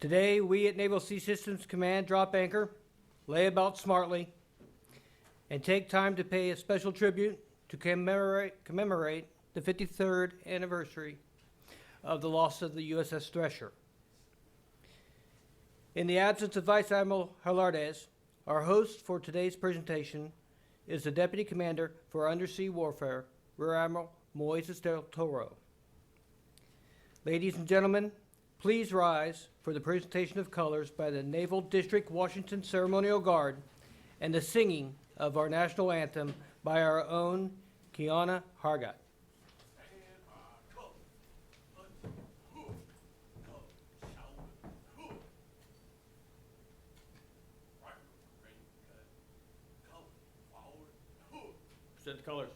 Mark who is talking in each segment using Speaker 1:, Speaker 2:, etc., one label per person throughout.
Speaker 1: Today, we at Naval Sea Systems Command drop anchor, lay about smartly, and take time to pay a special tribute to commemorate the 53rd anniversary of the loss of the USS Thresher. In the absence of Vice Admiral Hilardes, our host for today's presentation is the Deputy Commander for Undersea Warfare, Rear Admiral Moises del Toro. Ladies and gentlemen, please rise for the presentation of colors by the Naval District Washington Ceremonial Guard and the singing of our national anthem by our own Kiana Hargat. Present the colors.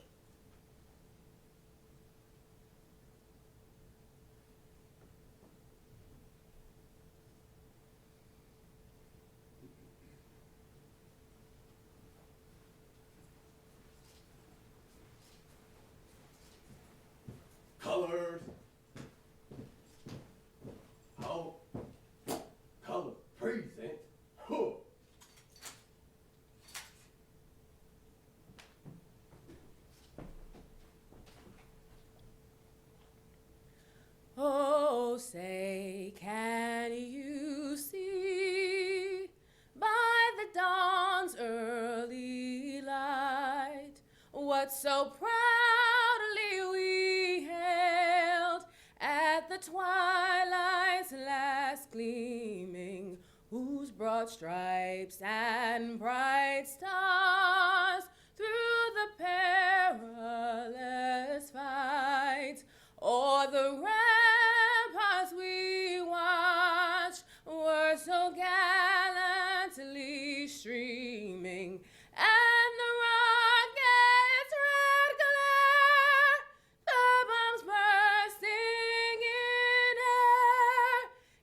Speaker 2: Colors. How? Color present. Huh.
Speaker 3: Oh, say, can you see by the dawn's early light what so proudly we hailed at the twilight's last gleaming, whose broad stripes and bright stars through the perilous fight o'er the ramparts we watched were so gallantly streaming, and the rocket's red glare, the bombs bursting in air,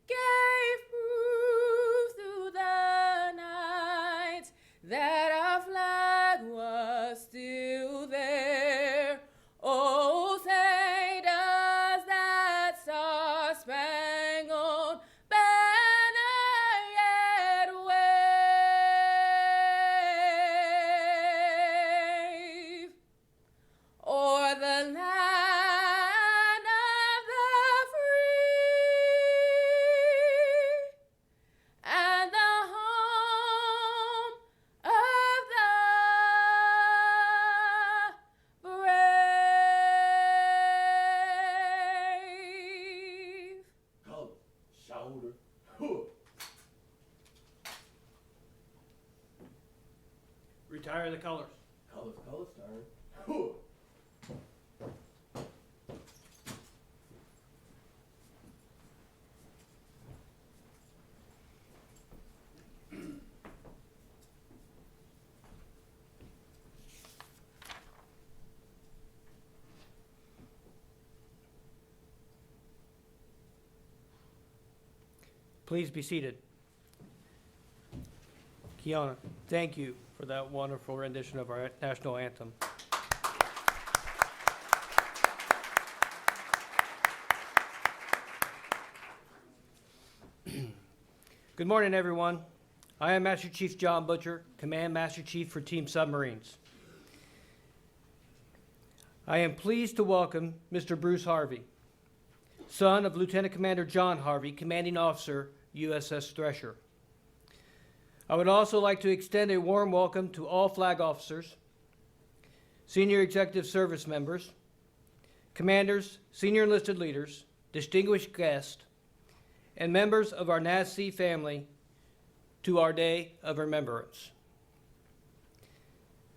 Speaker 3: gave proof through the night that our flag was still there. Oh, say does that star-spangled banner yet wave o'er the land of the free and the home of the brave?
Speaker 2: Color. Shoulder. Huh.
Speaker 1: Retire the colors.
Speaker 2: Colors, colors, turn. Huh.
Speaker 1: Please be seated. Kiana, thank you for that wonderful rendition of our national anthem. Good morning, everyone. I am Master Chief John Butcher, Command Master Chief for Team Submarines. I am pleased to welcome Mr. Bruce Harvey, son of Lieutenant Commander John Harvey, Commanding Officer, USS Thresher. I would also like to extend a warm welcome to all flag officers, senior executive service members, commanders, senior enlisted leaders, distinguished guests, and members of our NAVSEA family to our Day of Remembrance.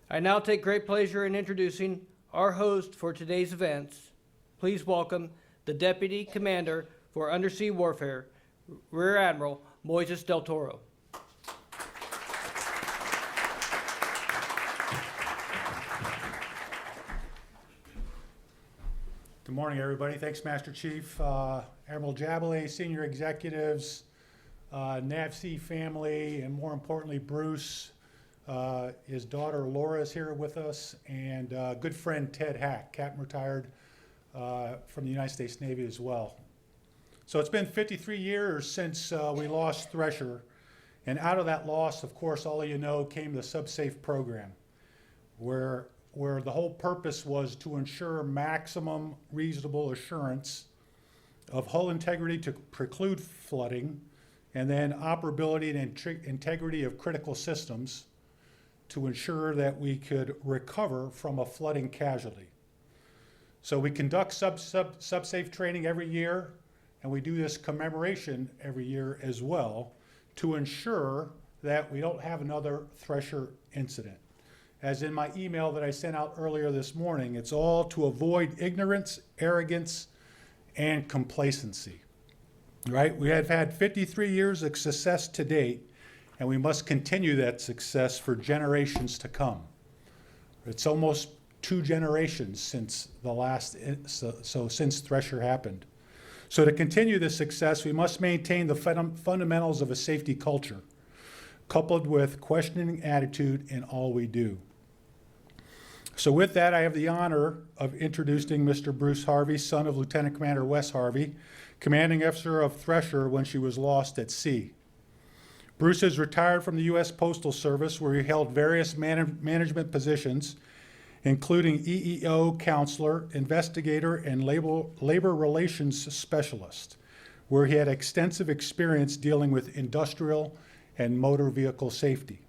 Speaker 1: I now take great pleasure in introducing our host for today's events. Please welcome the Deputy Commander for Undersea Warfare, Rear Admiral Moises del Toro.
Speaker 4: Good morning, everybody. Thanks, Master Chief. Admiral Jabale, senior executives, NAVSEA family, and more importantly, Bruce. His daughter Laura is here with us, and good friend Ted Hack, Captain retired from the United States Navy as well. So it's been 53 years since we lost Thresher. And out of that loss, of course, all of you know, came the SubSafe program, where the whole purpose was to ensure maximum reasonable assurance of hull integrity to preclude flooding, and then operability and integrity of critical systems to ensure that we could recover from a flooding casualty. So we conduct SubSafe training every year, and we do this commemoration every year as well to ensure that we don't have another Thresher incident. As in my email that I sent out earlier this morning, it's all to avoid ignorance, arrogance, and complacency, right? We have had 53 years of success to date, and we must continue that success for generations to come. It's almost 2 generations since the last, since Thresher happened. So to continue this success, we must maintain the fundamentals of a safety culture, coupled with questioning attitude in all we do. So with that, I have the honor of introducing Mr. Bruce Harvey, son of Lieutenant Commander Wes Harvey, commanding officer of Thresher when she was lost at sea. Bruce is retired from the U.S. Postal Service, where he held various management positions, including EEO counselor, investigator, and labor relations specialist, where he had extensive experience dealing with industrial and motor vehicle safety.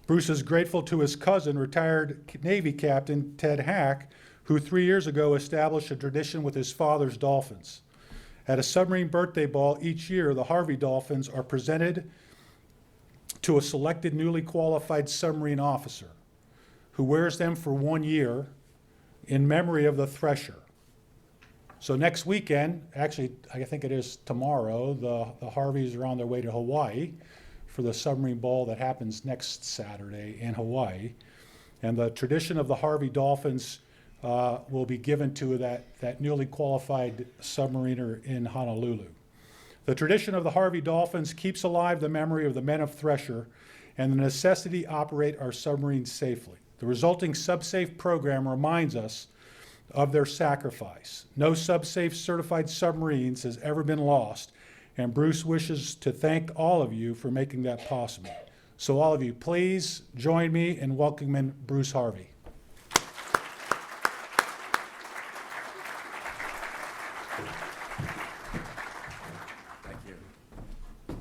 Speaker 4: Bruce is grateful to his cousin, retired Navy Captain Ted Hack, who 3 years ago established a tradition with his father's dolphins. At a submarine birthday ball each year, the Harvey dolphins are presented to a selected newly qualified submarine officer, who wears them for 1 year in memory of the Thresher. So next weekend, actually I think it is tomorrow, the Harveys are on their way to Hawaii for the submarine ball that happens next Saturday in Hawaii. And the tradition of the Harvey dolphins will be given to that newly qualified submariner in Honolulu. The tradition of the Harvey dolphins keeps alive the memory of the men of Thresher and the necessity to operate our submarines safely. The resulting SubSafe program reminds us of their sacrifice. No SubSafe certified submarines has ever been lost, and Bruce wishes to thank all of you for making that possible. So all of you, please join me in welcoming Bruce Harvey.
Speaker 5: Thank you. Okay.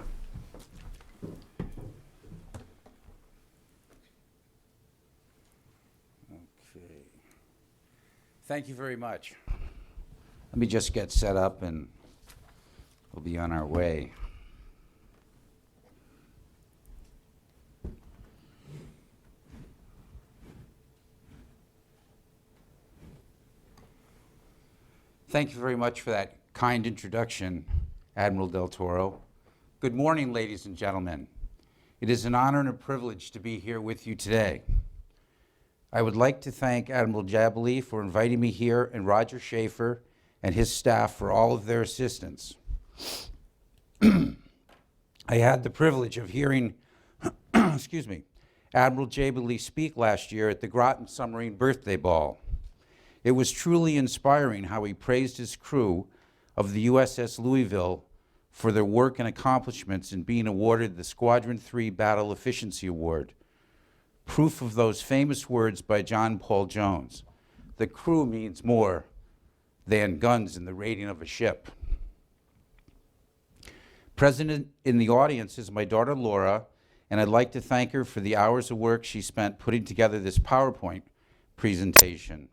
Speaker 5: Thank you very much. Let me just get set up and we'll be on our way. Thank you very much for that kind introduction, Admiral Del Toro. Good morning, ladies and gentlemen. It is an honor and a privilege to be here with you today. I would like to thank Admiral Jabley for inviting me here and Roger Schaefer and his staff for all of their assistance. I had the privilege of hearing Admiral Jabley speak last year at the Groton Submarine Birthday Ball. It was truly inspiring how he praised his crew of the USS Louisville for their work and accomplishments in being awarded the Squadron 3 Battle Efficiency Award. Proof of those famous words by John Paul Jones: the crew means more than guns in the rating of a ship. Present in the audience is my daughter Laura, and I'd like to thank her for the hours of work she spent putting together this PowerPoint presentation.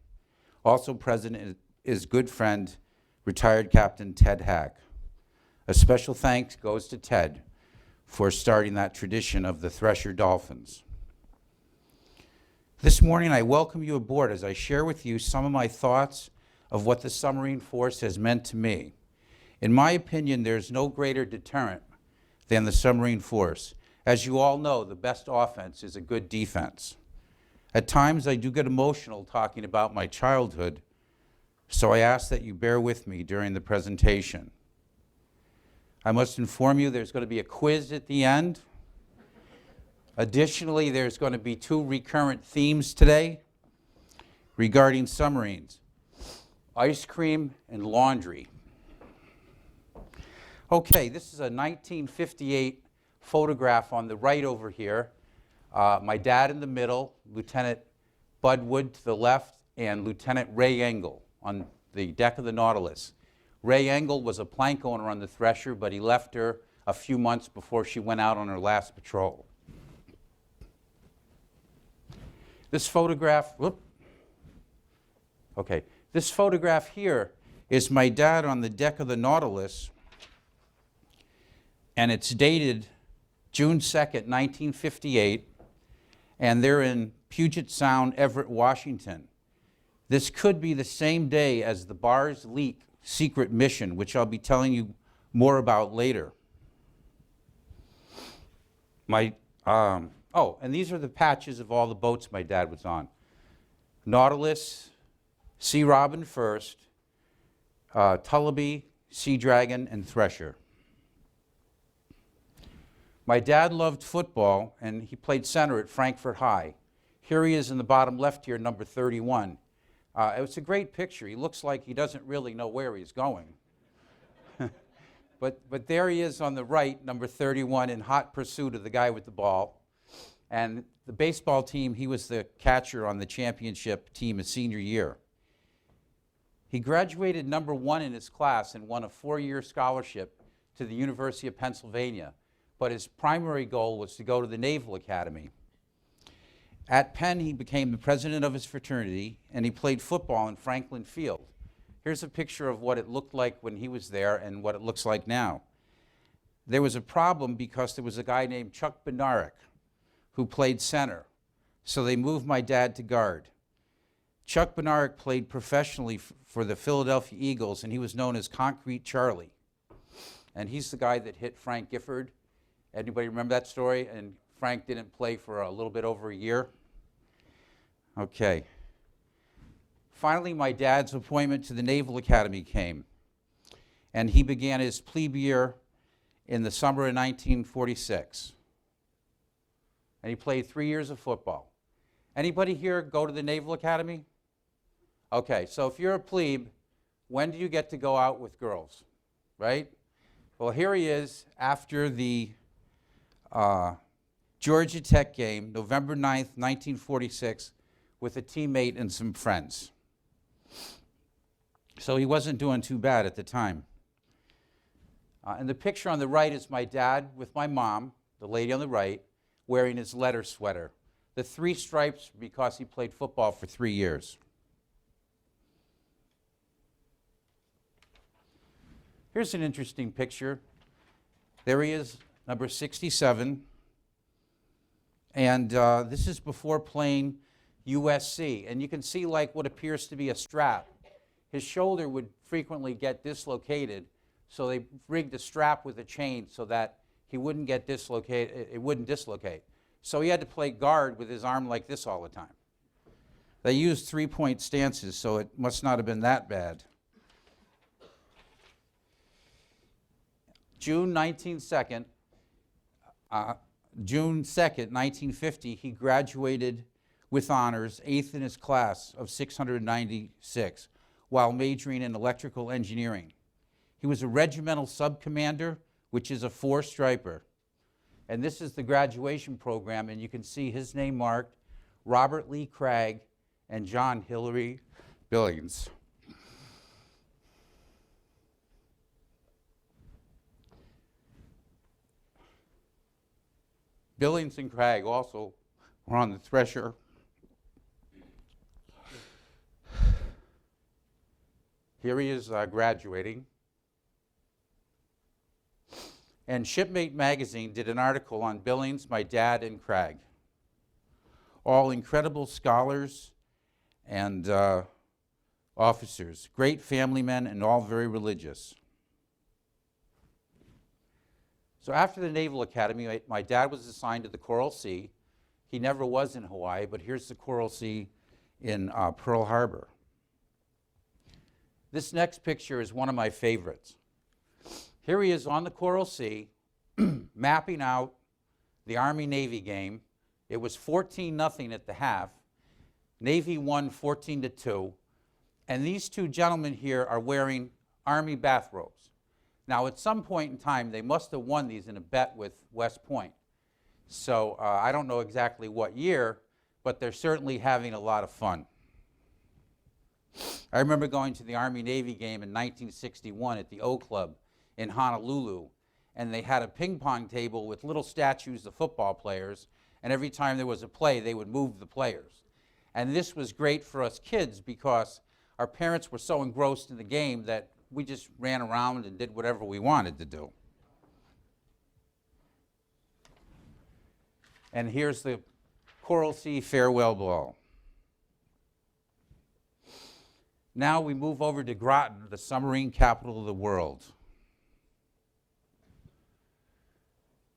Speaker 5: Also present is good friend, retired Captain Ted Hack. A special thanks goes to Ted for starting that tradition of the Thresher Dolphins. This morning I welcome you aboard as I share with you some of my thoughts of what the submarine force has meant to me. In my opinion, there's no greater deterrent than the submarine force. As you all know, the best offense is a good defense. At times I do get emotional talking about my childhood, so I ask that you bear with me during the presentation. I must inform you there's going to be a quiz at the end. Additionally, there's going to be 2 recurrent themes today regarding submarines: ice cream and laundry. Okay, this is a 1958 photograph on the right over here. My dad in the middle, Lieutenant Bud Wood to the left, and Lieutenant Ray Engel on the deck of the Nautilus. Ray Engel was a plank owner on the Thresher, but he left her a few months before she went out on her last patrol. This photograph, this photograph here is my dad on the deck of the Nautilus, and it's dated June 2nd, 1958, and they're in Puget Sound, Everett, Washington. This could be the same day as the Bars Leak secret mission, which I'll be telling you more about later. And these are the patches of all the boats my dad was on. Nautilus, Sea Robin first, Tullabee, Sea Dragon, and Thresher. My dad loved football, and he played center at Frankfurt High. Here he is in the bottom left here, number 31. It's a great picture. He looks like he doesn't really know where he's going. But there he is on the right, number 31, in hot pursuit of the guy with the ball. And the baseball team, he was the catcher on the championship team his senior year. He graduated number 1 in his class and won a 4-year scholarship to the University of Pennsylvania. But his primary goal was to go to the Naval Academy. At Penn, he became the president of his fraternity, and he played football in Franklin Field. Here's a picture of what it looked like when he was there and what it looks like now. There was a problem because there was a guy named Chuck Bednarik who played center, so they moved my dad to guard. Chuck Bednarik played professionally for the Philadelphia Eagles, and he was known as Concrete Charlie. And he's the guy that hit Frank Gifford. Anybody remember that story? And Frank didn't play for a little bit over a year. Okay. Finally, my dad's appointment to the Naval Academy came, and he began his plebe year in the summer of 1946. And he played 3 years of football. Anybody here go to the Naval Academy? Okay, so if you're a plebe, when do you get to go out with girls, right? Well, here he is after the Georgia Tech game, November 9th, 1946, with a teammate and some friends. So he wasn't doing too bad at the time. And the picture on the right is my dad with my mom, the lady on the right, wearing his letter sweater. The 3 stripes because he played football for 3 years. Here's an interesting picture. There he is, number 67. And this is before playing USC. And you can see like what appears to be a strap. His shoulder would frequently get dislocated, so they rigged a strap with a chain so that he wouldn't get dislocated, it wouldn't dislocate. So he had to play guard with his arm like this all the time. They used 3-point stances, so it must not have been that bad. June 2nd, 1950, he graduated with honors, 8th in his class of 696, while majoring in electrical engineering. He was a regimental sub-commander, which is a 4-striper. And this is the graduation program, and you can see his name marked, Robert Lee Craig and John Hillary Billings. Billings and Craig also were on the Thresher. Here he is graduating. And Shipmate magazine did an article on Billings, my dad, and Craig. All incredible scholars and officers, great family men, and all very religious. So after the Naval Academy, my dad was assigned to the Coral Sea. He never was in Hawaii, but here's the Coral Sea in Pearl Harbor. This next picture is one of my favorites. Here he is on the Coral Sea, mapping out the Army-Navy game. It was 14-0 at the half. Navy won 14-2. And these two gentlemen here are wearing Army bathrobes. Now, at some point in time, they must have won these in a bet with West Point. So I don't know exactly what year, but they're certainly having a lot of fun. I remember going to the Army-Navy game in 1961 at the O Club in Honolulu, and they had a ping pong table with little statues of football players, and every time there was a play, they would move the players. And this was great for us kids because our parents were so engrossed in the game that we just ran around and did whatever we wanted to do. And here's the Coral Sea Farewell Ball. Now we move over to Groton, the submarine capital of the world.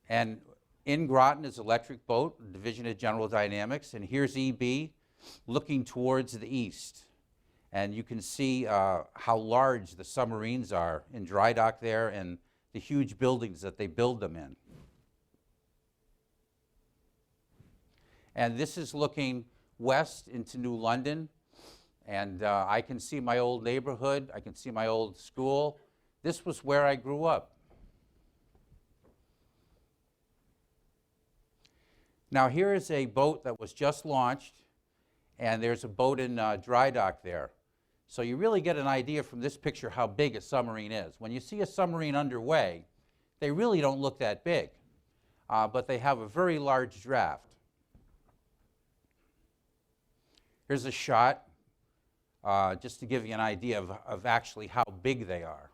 Speaker 5: And in Groton is Electric Boat, Division of General Dynamics, and here's EB looking towards the east. And you can see how large the submarines are in dry dock there and the huge buildings that they build them in. And this is looking west into New London. And I can see my old neighborhood. I can see my old school. This was where I grew up. Now here is a boat that was just launched, and there's a boat in dry dock there. So you really get an idea from this picture how big a submarine is. When you see a submarine underway, they really don't look that big, but they have a very large draft. Here's a shot just to give you an idea of actually how big they are.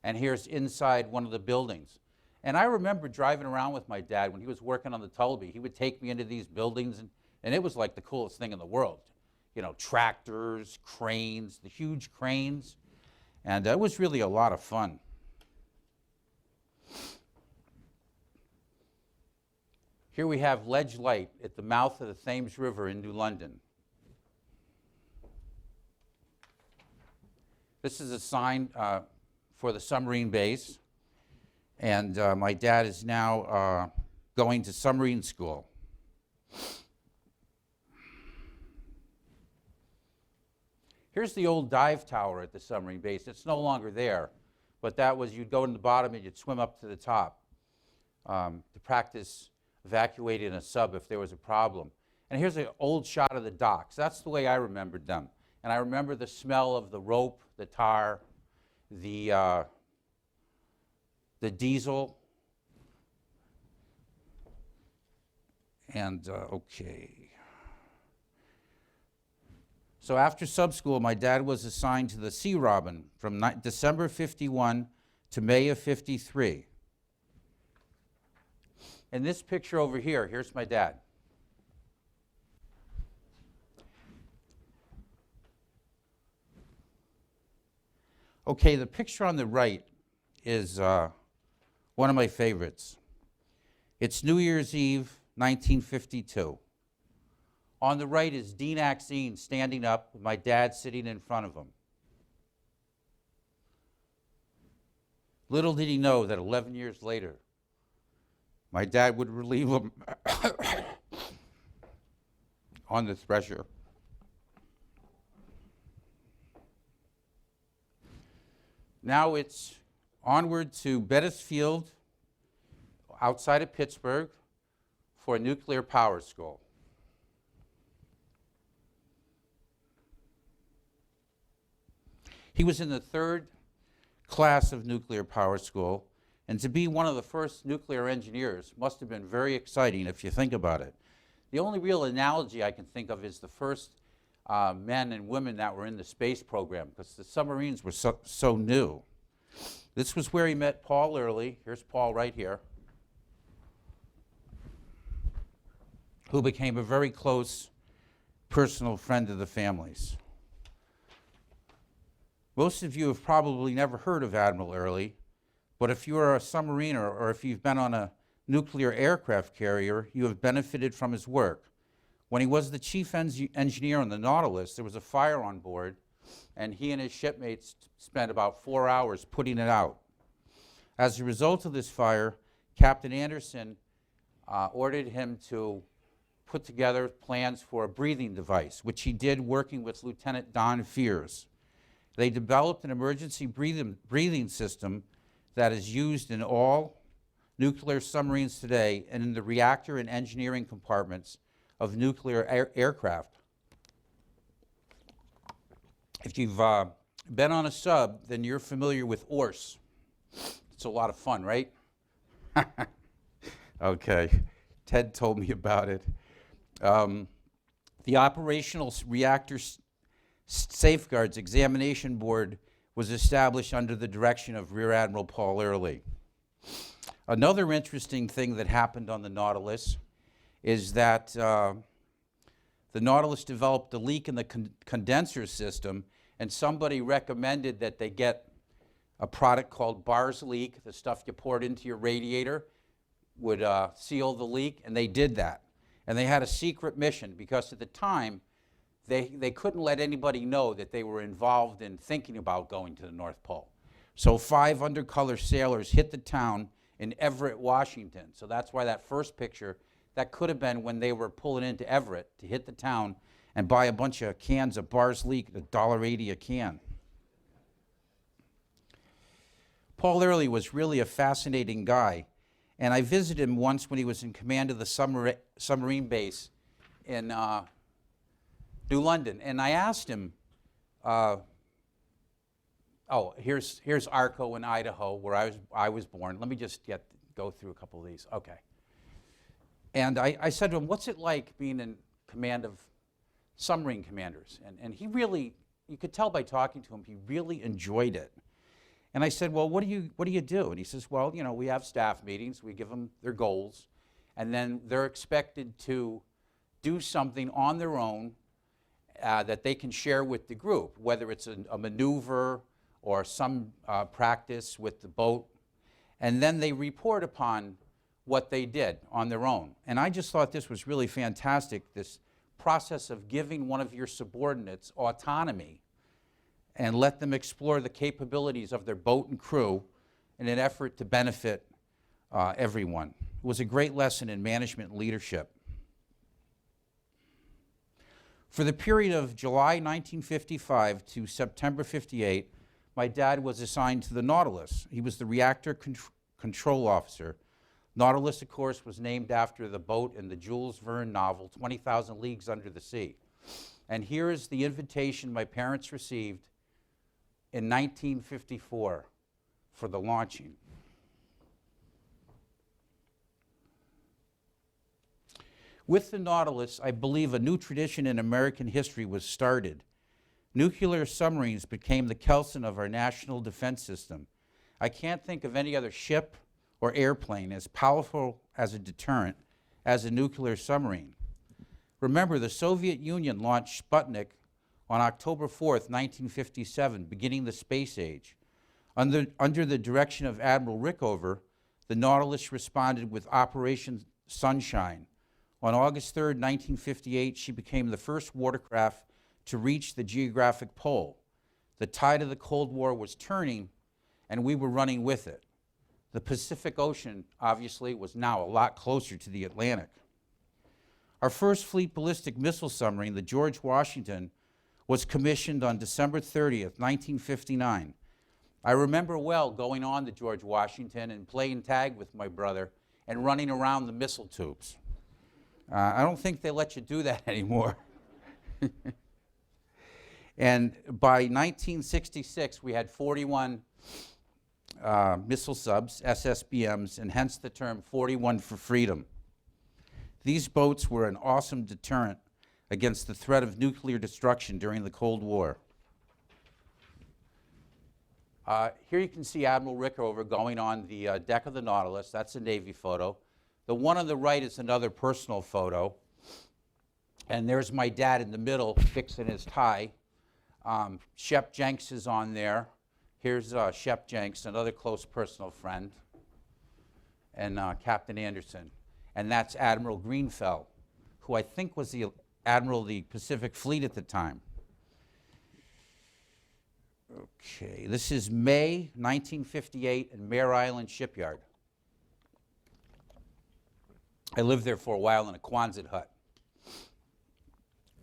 Speaker 5: And here's inside one of the buildings. And I remember driving around with my dad when he was working on the Tulby. He would take me into these buildings, and it was like the coolest thing in the world. You know, tractors, cranes, the huge cranes. And it was really a lot of fun. Here we have Ledge Light at the mouth of the Thames River in New London. This is a sign for the submarine base. And my dad is now going to submarine school. Here's the old dive tower at the submarine base. It's no longer there, but that was, you'd go in the bottom and you'd swim up to the top to practice evacuating a sub if there was a problem. And here's an old shot of the docks. That's the way I remembered them. And I remember the smell of the rope, the tar, the diesel. And okay. So after sub school, my dad was assigned to the Sea Robin from December 51 to May of 53. And this picture over here, here's my dad. Okay, the picture on the right is one of my favorites. It's New Year's Eve, 1952. On the right is Dean Axine standing up with my dad sitting in front of him. Little did he know that 11 years later, my dad would relieve him on the Thresher. Now it's onward to Bettis Field outside of Pittsburgh for a nuclear power school. He was in the third class of nuclear power school, and to be one of the first nuclear engineers must have been very exciting if you think about it. The only real analogy I can think of is the first men and women that were in the space program, because the submarines were so new. This was where he met Paul Early. Here's Paul right here, who became a very close personal friend of the family's. Most of you have probably never heard of Admiral Early, but if you are a submariner or if you've been on a nuclear aircraft carrier, you have benefited from his work. When he was the chief engineer on the Nautilus, there was a fire on board, and he and his shipmates spent about 4 hours putting it out. As a result of this fire, Captain Anderson ordered him to put together plans for a breathing device, which he did working with Lieutenant Don Fears. They developed an emergency breathing system that is used in all nuclear submarines today and in the reactor and engineering compartments of nuclear aircraft. If you've been on a sub, then you're familiar with ORS. It's a lot of fun, right? Okay, Ted told me about it. The Operational Reactor Safeguards Examination Board was established under the direction of Rear Admiral Paul Early. Another interesting thing that happened on the Nautilus is that the Nautilus developed a leak in the condenser system, and somebody recommended that they get a product called Bars Leak, the stuff you poured into your radiator would seal the leak, and they did that. And they had a secret mission because at the time, they couldn't let anybody know that they were involved in thinking about going to the North Pole. So 5 undercover sailors hit the town in Everett, Washington. So that's why that first picture, that could have been when they were pulling into Everett to hit the town and buy a bunch of cans of Bars Leak at $1.80 a can. Paul Early was really a fascinating guy, and I visited him once when he was in command of the submarine base in New London, and I asked him, here's Arco in Idaho, where I was born. Let me just go through a couple of these. Okay. And I said to him, what's it like being in command of submarine commanders? And he really, you could tell by talking to him, he really enjoyed it. And I said, well, what do you do? And he says, well, you know, we have staff meetings, we give them their goals, and then they're expected to do something on their own that they can share with the group, whether it's a maneuver or some practice with the boat, and then they report upon what they did on their own. And I just thought this was really fantastic, this process of giving one of your subordinates autonomy and let them explore the capabilities of their boat and crew in an effort to benefit everyone. It was a great lesson in management and leadership. For the period of July 1955 to September 58, my dad was assigned to the Nautilus. He was the reactor control officer. Nautilus, of course, was named after the boat in the Jules Verne novel, 20,000 Leagues Under the Sea. And here is the invitation my parents received in 1954 for the launching. With the Nautilus, I believe a new tradition in American history was started. Nuclear submarines became the Kelson of our national defense system. I can't think of any other ship or airplane as powerful as a deterrent as a nuclear submarine. Remember, the Soviet Union launched Sputnik on October 4th, 1957, beginning the space age. Under the direction of Admiral Rickover, the Nautilus responded with Operation Sunshine. On August 3rd, 1958, she became the first watercraft to reach the geographic pole. The tide of the Cold War was turning, and we were running with it. The Pacific Ocean, obviously, was now a lot closer to the Atlantic. Our first fleet ballistic missile submarine, the George Washington, was commissioned on December 30th, 1959. I remember well going on the George Washington and playing tag with my brother and running around the missile tubes. I don't think they let you do that anymore. And by 1966, we had 41 missile subs, SSBMs, and hence the term 41 for Freedom. These boats were an awesome deterrent against the threat of nuclear destruction during the Cold War. Here you can see Admiral Rickover going on the deck of the Nautilus. That's a Navy photo. The one on the right is another personal photo. And there's my dad in the middle fixing his tie. Shep Jenks is on there. Here's Shep Jenks, another close personal friend, and Captain Anderson. And that's Admiral Greenfell, who I think was the Admiral of the Pacific Fleet at the time. Okay, this is May 1958 in Mare Island Shipyard. I lived there for a while in a Quonset hut.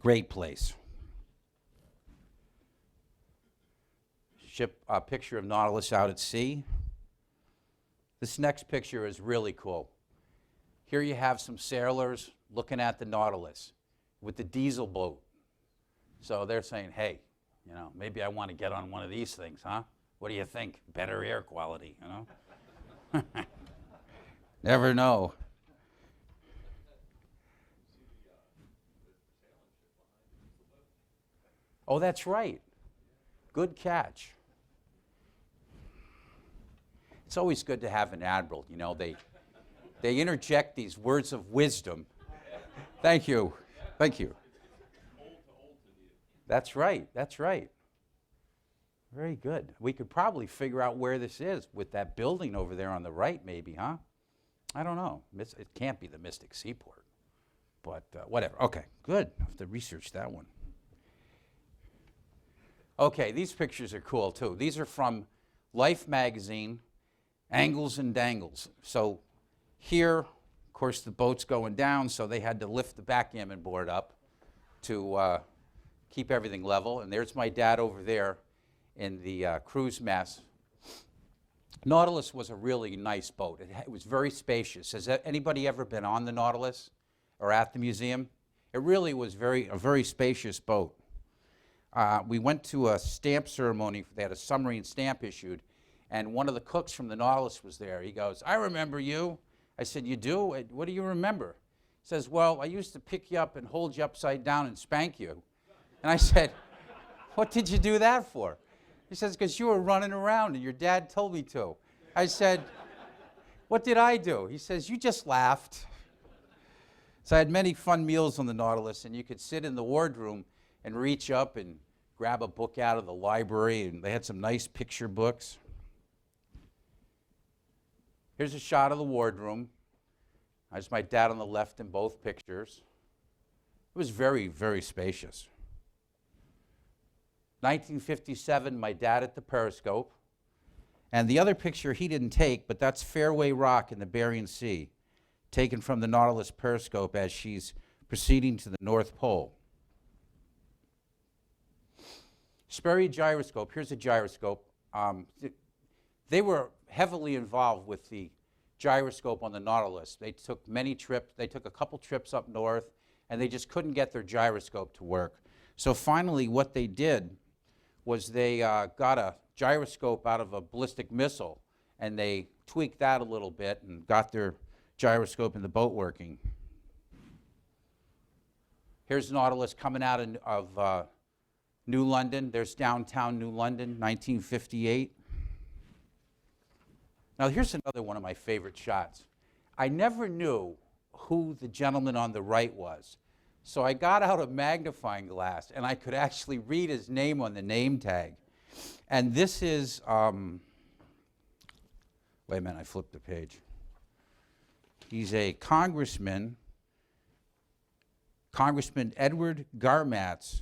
Speaker 5: Great place. picture of Nautilus out at sea. This next picture is really cool. Here you have some sailors looking at the Nautilus with the diesel boat. So they're saying, hey, you know, maybe I want to get on one of these things, huh? What do you think? Better air quality, you know? Never know. Oh, that's right. Good catch. It's always good to have an admiral, you know. They interject these words of wisdom. Thank you. Thank you. That's right. That's right. Very good. We could probably figure out where this is with that building over there on the right, maybe, huh? I don't know. It can't be the Mystic Seaport. But whatever. Okay, good. I have to research that one. Okay, these pictures are cool, too. These are from Life magazine, Angles and Dangles. So here, of course, the boat's going down, so they had to lift the backgammon board up to keep everything level. And there's my dad over there in the cruise mess. Nautilus was a really nice boat. It was very spacious. Has anybody ever been on the Nautilus or at the museum? It really was a very spacious boat. We went to a stamp ceremony. They had a submarine stamp issued, and one of the cooks from the Nautilus was there. He goes, I remember you. I said, you do? What do you remember? He says, well, I used to pick you up and hold you upside down and spank you. And I said, what did you do that for? He says, because you were running around and your dad told me to. I said, what did I do? He says, you just laughed. So I had many fun meals on the Nautilus, and you could sit in the wardroom and reach up and grab a book out of the library, and they had some nice picture books. Here's a shot of the wardroom. There's my dad on the left in both pictures. It was very, very spacious. 1957, my dad at the periscope. And the other picture he didn't take, but that's Fairway Rock in the Bering Sea, taken from the Nautilus periscope as she's proceeding to the North Pole. Sperry gyroscope, here's a gyroscope. They were heavily involved with the gyroscope on the Nautilus. They took many trips, they took a couple trips up north, and they just couldn't get their gyroscope to work. So finally what they did was they got a gyroscope out of a ballistic missile, and they tweaked that a little bit and got their gyroscope in the boat working. Here's Nautilus coming out of New London. There's downtown New London, 1958. Now here's another one of my favorite shots. I never knew who the gentleman on the right was. So I got out a magnifying glass, and I could actually read his name on the name tag. And this is, wait a minute, I flipped the page. He's a congressman, Congressman Edward Garmatz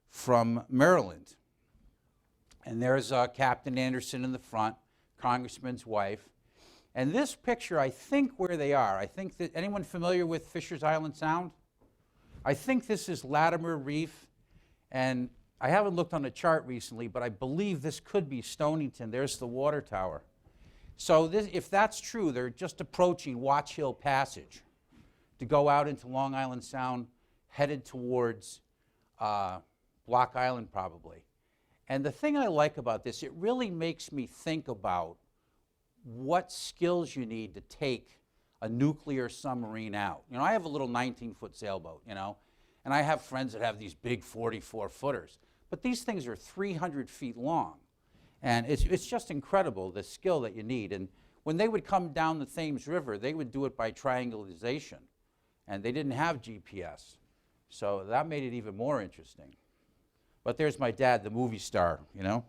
Speaker 5: from Maryland. And there's Captain Anderson in the front, Congressman's wife. And this picture, I think where they are, I think that, anyone familiar with Fisher's Island Sound? I think this is Latimer Reef, and I haven't looked on the chart recently, but I believe this could be Stonington. There's the water tower. So this, if that's true, they're just approaching Watch Hill Passage to go out into Long Island Sound, headed towards Block Island probably. And the thing I like about this, it really makes me think about what skills you need to take a nuclear submarine out. You know, I have a little 19-foot sailboat, you know, and I have friends that have these big 44-footers. But these things are 300 feet long. And it's just incredible, the skill that you need. And when they would come down the Thames River, they would do it by triangulation. And they didn't have GPS. So that made it even more interesting. But there's my dad, the movie star, you know.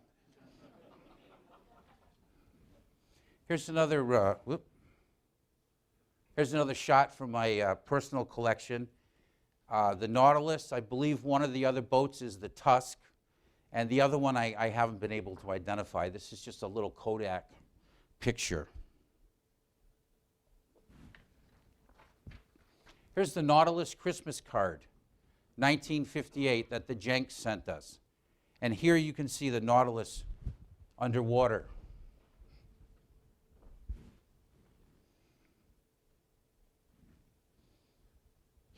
Speaker 5: Here's another, here's another shot from my personal collection. The Nautilus, I believe one of the other boats is the Tusk. And the other one I haven't been able to identify. This is just a little Kodak picture. Here's the Nautilus Christmas card, 1958, that the Jenks sent us. And here you can see the Nautilus underwater.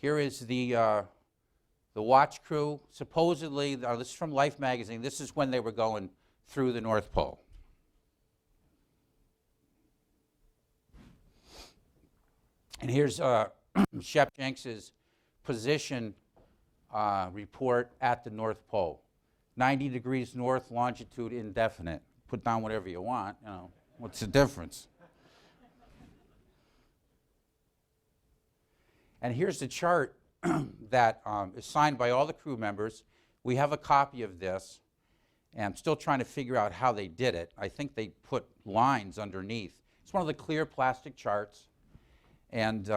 Speaker 5: Here is the watch crew. Supposedly, this is from Life magazine, this is when they were going through the North Pole. And here's Shep Jenks's position report at the North Pole. 90 degrees north, longitude indefinite. Put down whatever you want, you know, what's the difference? And here's the chart that is signed by all the crew members. We have a copy of this, and I'm still trying to figure out how they did it. I think they put lines underneath. It's one of the clear plastic charts, and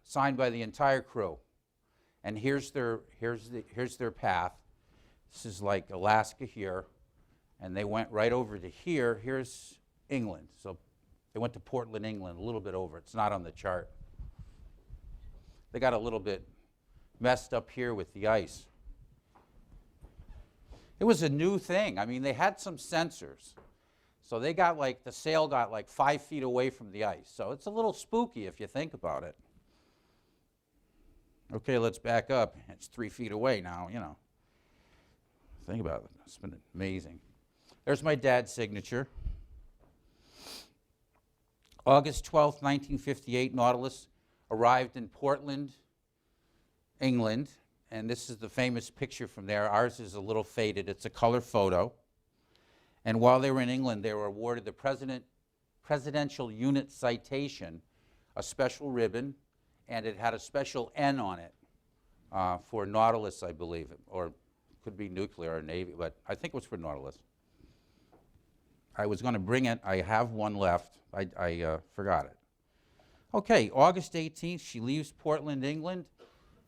Speaker 5: signed by the entire crew. And here's their path. This is like Alaska here, and they went right over to here. Here's England. So they went to Portland, England, a little bit over. It's not on the chart. They got a little bit messed up here with the ice. It was a new thing. I mean, they had some sensors. So they got like, the sail got like 5 feet away from the ice. So it's a little spooky if you think about it. Okay, let's back up. It's 3 feet away now, you know. Think about it. It's been amazing. There's my dad's signature. August 12th, 1958, Nautilus arrived in Portland, England, and this is the famous picture from there. Ours is a little faded. It's a color photo. And while they were in England, they were awarded the Presidential Unit Citation, a special ribbon, and it had a special N on it for Nautilus, I believe, or could be nuclear or Navy, but I think it was for Nautilus. I was going to bring it. I have one left. I forgot it. Okay, August 18th, she leaves Portland, England.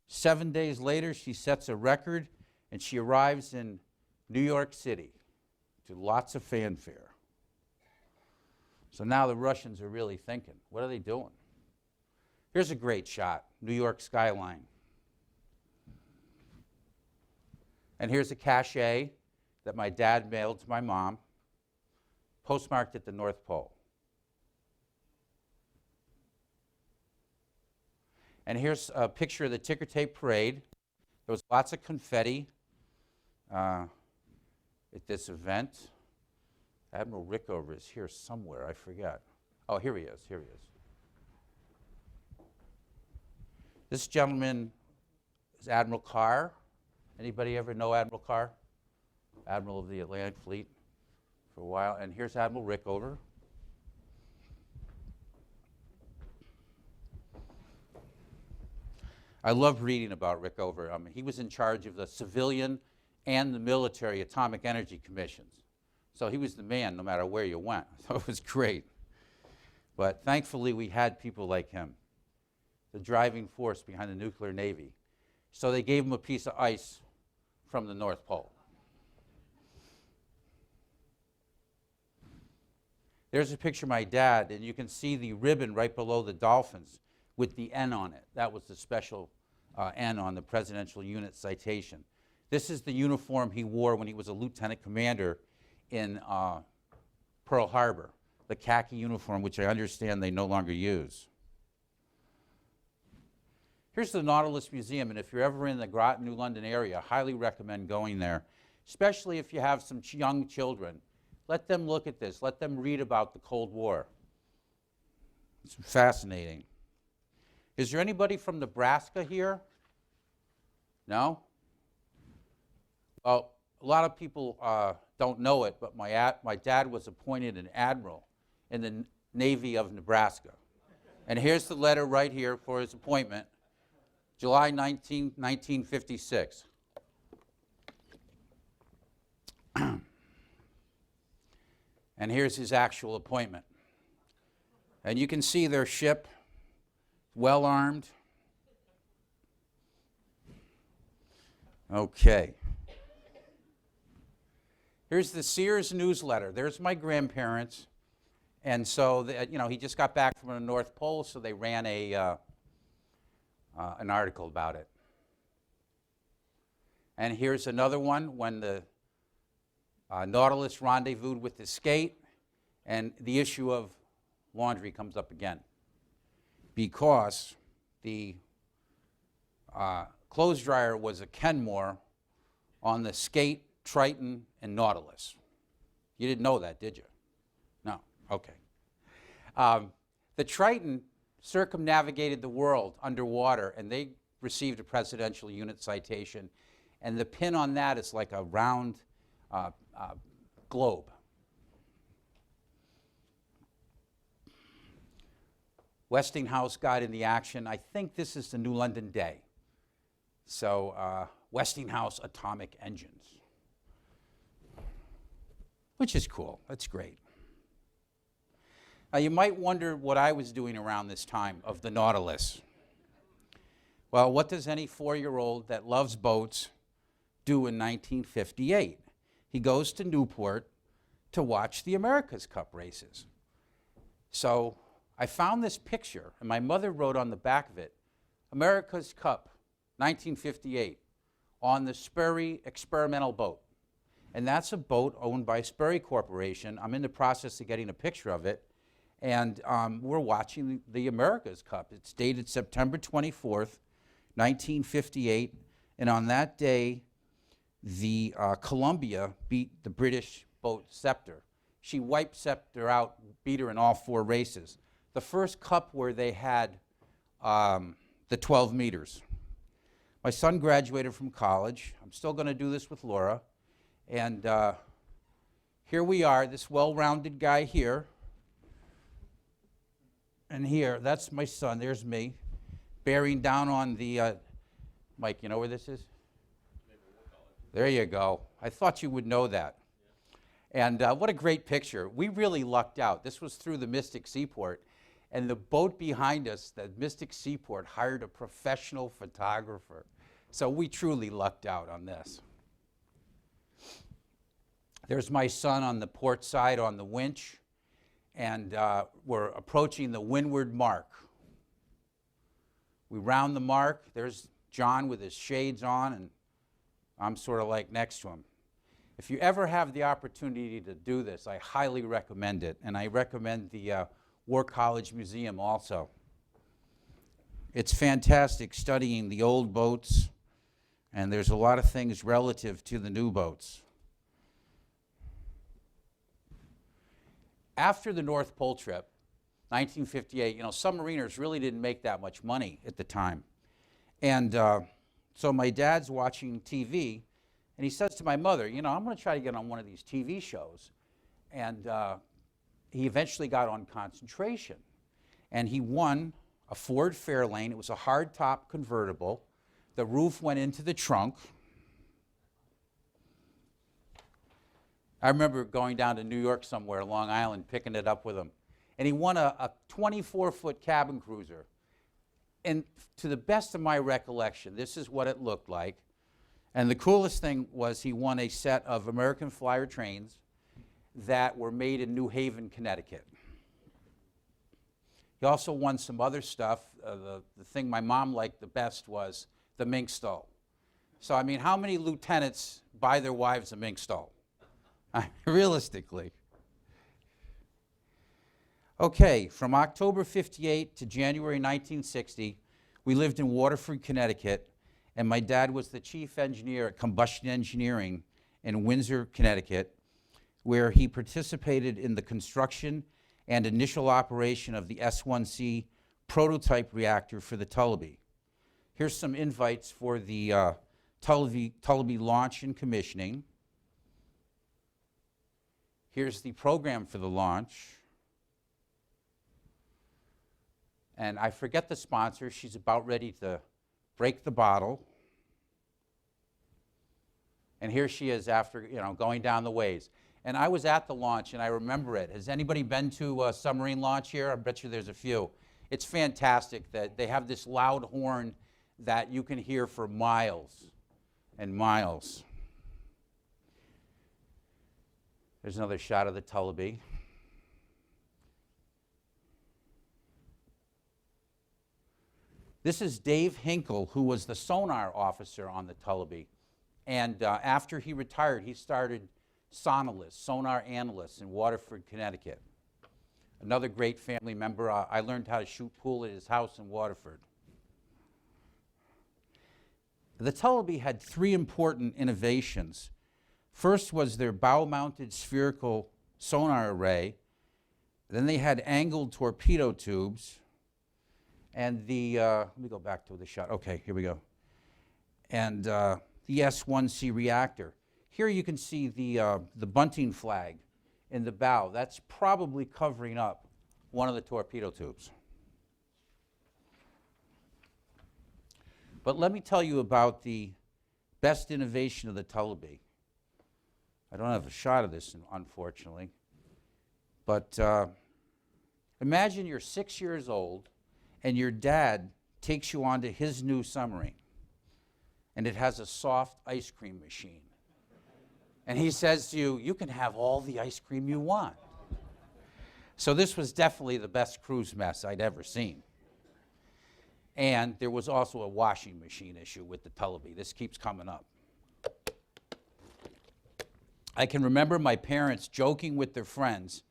Speaker 5: 7 days later, she sets a record, and she arrives in New York City to lots of fanfare. So now the Russians are really thinking, what are they doing? Here's a great shot, New York skyline. And here's a cachet that my dad mailed to my mom, postmarked at the North Pole. And here's a picture of the ticker tape parade. There was lots of confetti at this event. Admiral Rickover is here somewhere, I forget. Oh, here he is, here he is. This gentleman is Admiral Carr. Anybody ever know Admiral Carr? Admiral of the Atlantic Fleet for a while. And here's Admiral Rickover. I love reading about Rickover. He was in charge of the civilian and the military atomic energy commissions. So he was the man no matter where you went. So it was great. But thankfully we had people like him, the driving force behind the nuclear navy. So they gave him a piece of ice from the North Pole. There's a picture of my dad, and you can see the ribbon right below the dolphins with the N on it. That was the special N on the Presidential Unit Citation. This is the uniform he wore when he was a lieutenant commander in Pearl Harbor, the khaki uniform, which I understand they no longer use. Here's the Nautilus Museum, and if you're ever in the Groton, New London area, I highly recommend going there, especially if you have some young children. Let them look at this. Let them read about the Cold War. It's fascinating. Is there anybody from Nebraska here? No? Well, a lot of people don't know it, but my dad was appointed an admiral in the Navy of Nebraska. And here's the letter right here for his appointment, July 19, 1956. And here's his actual appointment. And you can see their ship, well armed. Okay. Here's the Sears newsletter. There's my grandparents. And so, he just got back from the North Pole, so they ran an article about it. And here's another one when the Nautilus rendezvoused with the skate, and the issue of laundry comes up again because the clothes dryer was a Kenmore on the skate, Triton, and Nautilus. You didn't know that, did you? No, okay. The Triton circumnavigated the world underwater, and they received a Presidential Unit Citation, and the pin on that is like a round globe. Westinghouse got in the action. I think this is the New London Day. So Westinghouse atomic engines, which is cool. That's great. Now you might wonder what I was doing around this time of the Nautilus. Well, what does any 4-year-old that loves boats do in 1958? He goes to Newport to watch the America's Cup races. So I found this picture, and my mother wrote on the back of it, America's Cup, 1958, on the Sperry experimental boat. And that's a boat owned by Sperry Corporation. I'm in the process of getting a picture of it. And we're watching the America's Cup. It's dated September 24th, 1958. And on that day, the Columbia beat the British boat Scepter. She wiped Scepter out, beat her in all 4 races. The first cup where they had the 12 meters. My son graduated from college. I'm still going to do this with Laura. And here we are, this well-rounded guy here. And here, that's my son, there's me, bearing down on the, Mike, you know where this is? There you go. I thought you would know that. And what a great picture. We really lucked out. This was through the Mystic Seaport. And the boat behind us, the Mystic Seaport, hired a professional photographer. So we truly lucked out on this. There's my son on the port side on the winch. And we're approaching the windward mark. We round the mark. There's John with his shades on, and I'm sort of like next to him. If you ever have the opportunity to do this, I highly recommend it. And I recommend the War College Museum also. It's fantastic studying the old boats, and there's a lot of things relative to the new boats. After the North Pole trip, 1958, submariners really didn't make that much money at the time. And so my dad's watching TV, and he says to my mother, I'm going to try to get on one of these TV shows. And he eventually got on Concentration. And he won a Ford Fairlane. It was a hardtop convertible. The roof went into the trunk. I remember going down to New York somewhere, Long Island, picking it up with him. And he won a 24-foot cabin cruiser. And to the best of my recollection, this is what it looked like. And the coolest thing was he won a set of American Flyer trains that were made in New Haven, Connecticut. He also won some other stuff. The thing my mom liked the best was the mink stole. So, I mean, how many lieutenants buy their wives a mink stole? Realistically. Okay, from October 58 to January 1960, we lived in Waterford, Connecticut, and my dad was the chief engineer at Combustion Engineering in Windsor, Connecticut, where he participated in the construction and initial operation of the S1C prototype reactor for the Tullabee. Here's some invites for the Tullabee launch and commissioning. Here's the program for the launch. And I forget the sponsor. She's about ready to break the bottle. And here she is after, going down the ways. And I was at the launch, and I remember it. Has anybody been to a submarine launch here? I bet you there's a few. It's fantastic that they have this loud horn that you can hear for miles and miles. There's another shot of the Tullabee. This is Dave Hinkle, who was the sonar officer on the Tullabee. And after he retired, he started sonalists, sonar analysts in Waterford, Connecticut. Another great family member, I learned how to shoot pool at his house in Waterford. The Tullabee had 3 important innovations. First was their bow-mounted spherical sonar array. Then they had angled torpedo tubes. And let me go back to the shot. Okay, here we go. And the S1C reactor. Here you can see the bunting flag in the bow. That's probably covering up one of the torpedo tubes. But let me tell you about the best innovation of the Tullabee. I don't have a shot of this, unfortunately. But imagine you're 6 years old and your dad takes you onto his new submarine. And it has a soft ice cream machine. And he says to you, you can have all the ice cream you want. So this was definitely the best cruise mess I'd ever seen. And there was also a washing machine issue with the Tullabee. This keeps coming up. I can remember my parents joking with their friends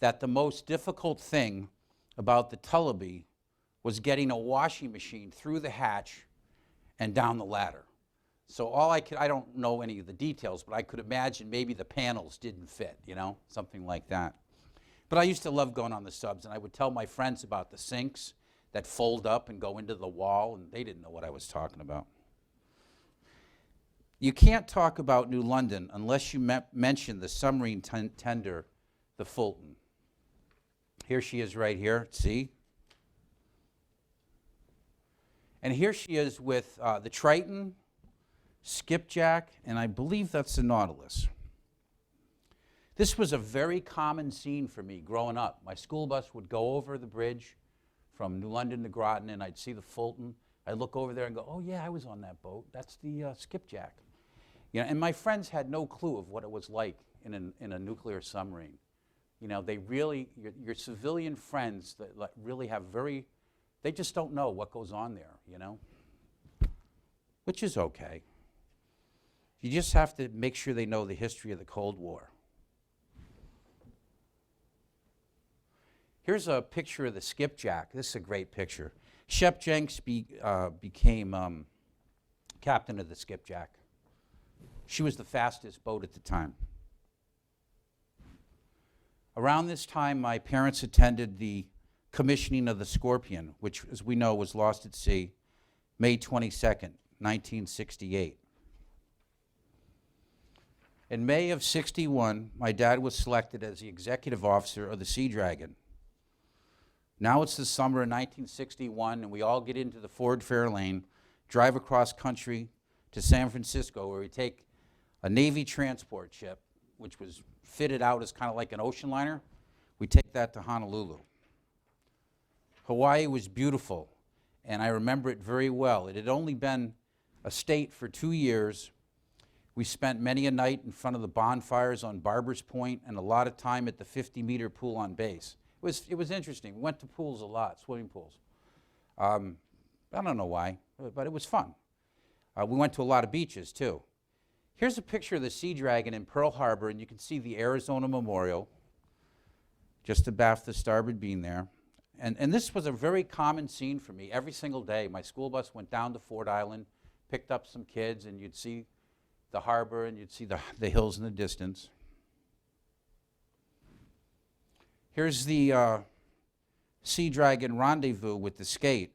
Speaker 5: that the most difficult thing about the Tullabee was getting a washing machine through the hatch and down the ladder. So I don't know any of the details, but I could imagine maybe the panels didn't fit, you know, something like that. But I used to love going on the subs, and I would tell my friends about the sinks that fold up and go into the wall, and they didn't know what I was talking about. You can't talk about New London unless you mention the submarine tender, the Fulton. Here she is right here, see? And here she is with the Triton, skipjack, and I believe that's the Nautilus. This was a very common scene for me growing up. My school bus would go over the bridge from New London to Groton, and I'd see the Fulton. I'd look over there and go, oh yeah, I was on that boat. That's the skipjack. You know, and my friends had no clue of what it was like in a nuclear submarine. You know, they really, your civilian friends that really have they just don't know what goes on there, you know, which is okay. You just have to make sure they know the history of the Cold War. Here's a picture of the skipjack. This is a great picture. Shep Jenks became captain of the skipjack. She was the fastest boat at the time. Around this time, my parents attended the commissioning of the Scorpion, which, as we know, was lost at sea May 22nd, 1968. In May of '61, my dad was selected as the executive officer of the Sea Dragon. Now it's the summer of 1961, and we all get into the Ford Fairlane, drive across country to San Francisco, where we take a Navy transport ship, which was fitted out as kind of like an ocean liner. We take that to Honolulu. Hawaii was beautiful, and I remember it very well. It had only been a state for 2 years. We spent many a night in front of the bonfires on Barber's Point and a lot of time at the 50-meter pool on base. It was interesting. We went to pools a lot, swimming pools. I don't know why, but it was fun. We went to a lot of beaches, too. Here's a picture of the Sea Dragon in Pearl Harbor, and you can see the Arizona Memorial, just abaft the starboard beam there. And this was a very common scene for me every single day. My school bus went down to Ford Island, picked up some kids, and you'd see the harbor, and you'd see the hills in the distance. Here's the Sea Dragon rendezvous with the skate.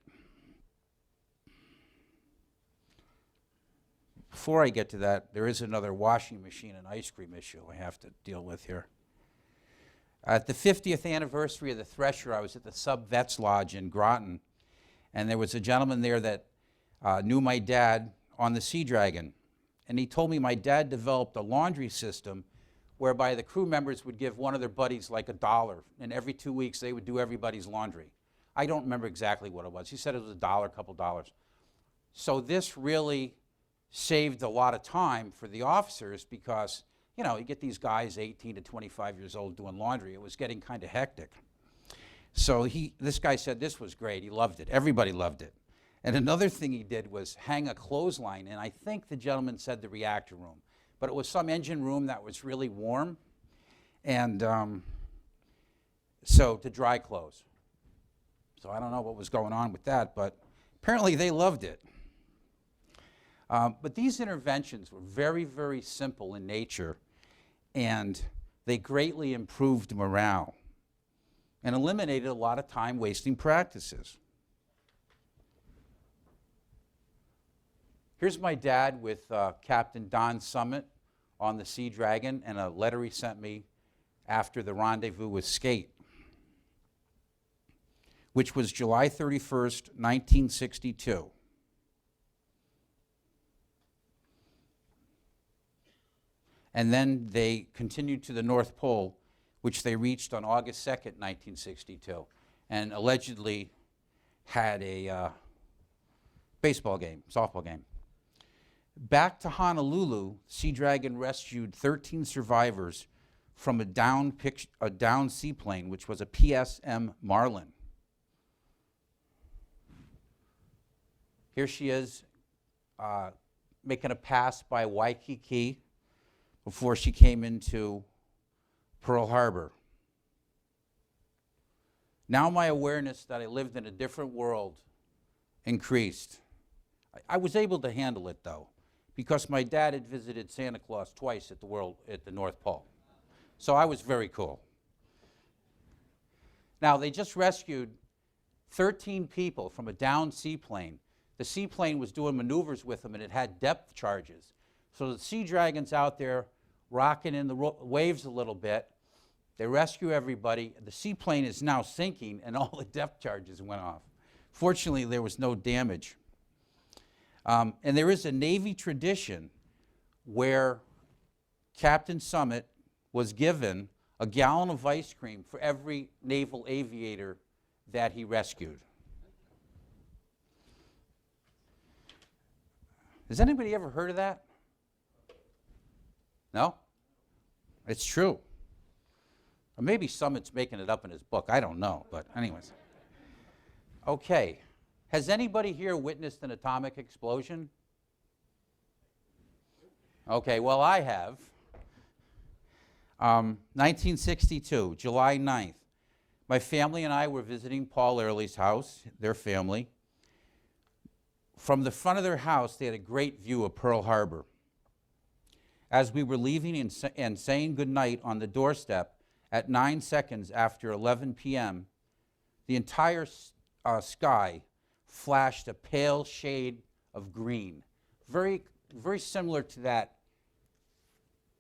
Speaker 5: Before I get to that, there is another washing machine and ice cream issue I have to deal with here. At the 50th anniversary of the Thresher, I was at the Sub Vets Lodge in Groton, and there was a gentleman there that knew my dad on the Sea Dragon. And he told me my dad developed a laundry system whereby the crew members would give one of their buddies like $1, and every 2 weeks they would do everybody's laundry. I don't remember exactly what it was. He said it was $1, a couple dollars. So this really saved a lot of time for the officers because, you know, you get these guys 18 to 25 years old doing laundry. It was getting kind of hectic. So this guy said this was great. He loved it. Everybody loved it. And another thing he did was hang a clothesline, and I think the gentleman said the reactor room, but it was some engine room that was really warm, and so to dry clothes. So I don't know what was going on with that, but apparently they loved it. But these interventions were very, very simple in nature, and they greatly improved morale and eliminated a lot of time-wasting practices. Here's my dad with Captain Don Summit on the Sea Dragon and a letter he sent me after the rendezvous with Skate, which was July 31st, 1962. And then they continued to the North Pole, which they reached on August 2nd, 1962, and allegedly had a softball game. Back to Honolulu, Sea Dragon rescued 13 survivors from a downed seaplane, which was a PSM Marlin. Here she is making a pass by Waikiki before she came into Pearl Harbor. Now my awareness that I lived in a different world increased. I was able to handle it, though, because my dad had visited Santa Claus twice at the North Pole. So I was very cool. Now, they just rescued 13 people from a downed seaplane. The seaplane was doing maneuvers with them, and it had depth charges. So the Sea Dragon's out there rocking in the waves a little bit. They rescue everybody. The seaplane is now sinking, and all the depth charges went off. Fortunately, there was no damage. And there is a Navy tradition where Captain Summit was given a gallon of ice cream for every naval aviator that he rescued. Has anybody ever heard of that? No? It's true. Or maybe Summit's making it up in his book. I don't know, but anyways. Okay. Has anybody here witnessed an atomic explosion? Okay, well, I have. 1962, July 9th. My family and I were visiting Paul Early's house, their family. From the front of their house, they had a great view of Pearl Harbor. As we were leaving and saying goodnight on the doorstep at 9 seconds after 11 p.m., the entire sky flashed a pale shade of green. Very, very similar to that.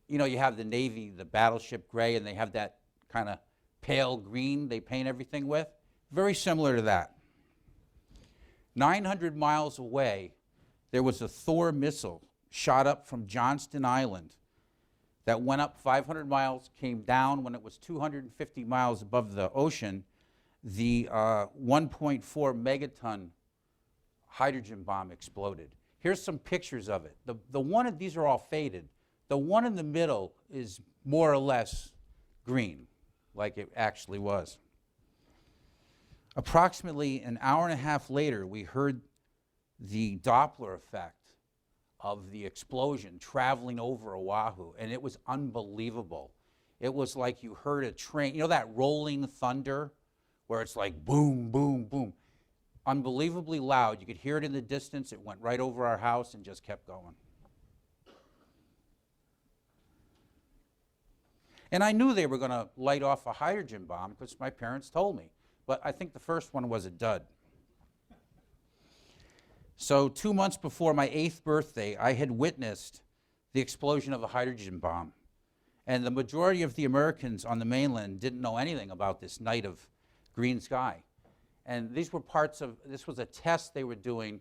Speaker 5: You know, you have the Navy, the battleship gray, and they have that kind of pale green they paint everything with. Very similar to that. 900 miles away, there was a Thor missile shot up from Johnston Island that went up 500 miles, came down when it was 250 miles above the ocean. The 1.4 megaton hydrogen bomb exploded. Here's some pictures of it. The one, these are all faded. The one in the middle is more or less green, like it actually was. Approximately an hour and a half later, we heard the Doppler effect of the explosion traveling over Oahu, and it was unbelievable. It was like you heard a train, you know that rolling thunder where it's like boom, boom, boom. Unbelievably loud. You could hear it in the distance. It went right over our house and just kept going. And I knew they were going to light off a hydrogen bomb because my parents told me. But I think the first one was a dud. So 2 months before my 8th birthday, I had witnessed the explosion of a hydrogen bomb. And the majority of the Americans on the mainland didn't know anything about this night of green sky. And these were this was a test they were doing.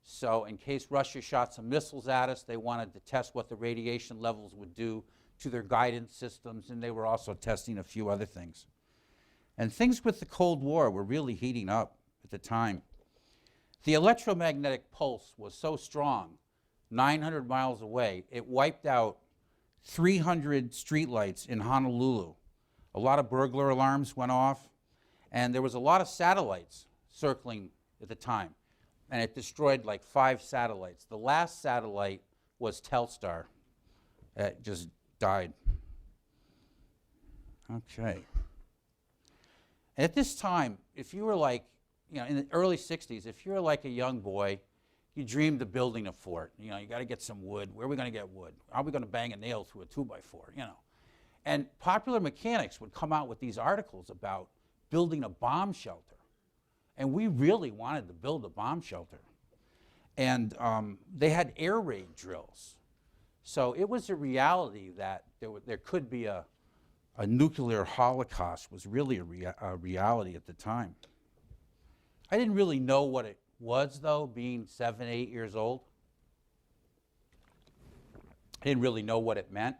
Speaker 5: So in case Russia shot some missiles at us, they wanted to test what the radiation levels would do to their guidance systems, and they were also testing a few other things. And things with the Cold War were really heating up at the time. The electromagnetic pulse was so strong, 900 miles away, it wiped out 300 streetlights in Honolulu. A lot of burglar alarms went off, and there was a lot of satellites circling at the time, and it destroyed like 5 satellites. The last satellite was Telstar, just died. Okay. At this time, if you were like, in the early 60s, if you were like a young boy, you dreamed of building a fort. You got to get some wood. Where are we going to get wood? How are we going to bang a nail through a 2x4, And Popular Mechanics would come out with these articles about building a bomb shelter. And we really wanted to build a bomb shelter. And they had air raid drills. So it was a reality that there could be a nuclear holocaust was really a reality at the time. I didn't really know what it was, though, being 7, 8 years old. I didn't really know what it meant.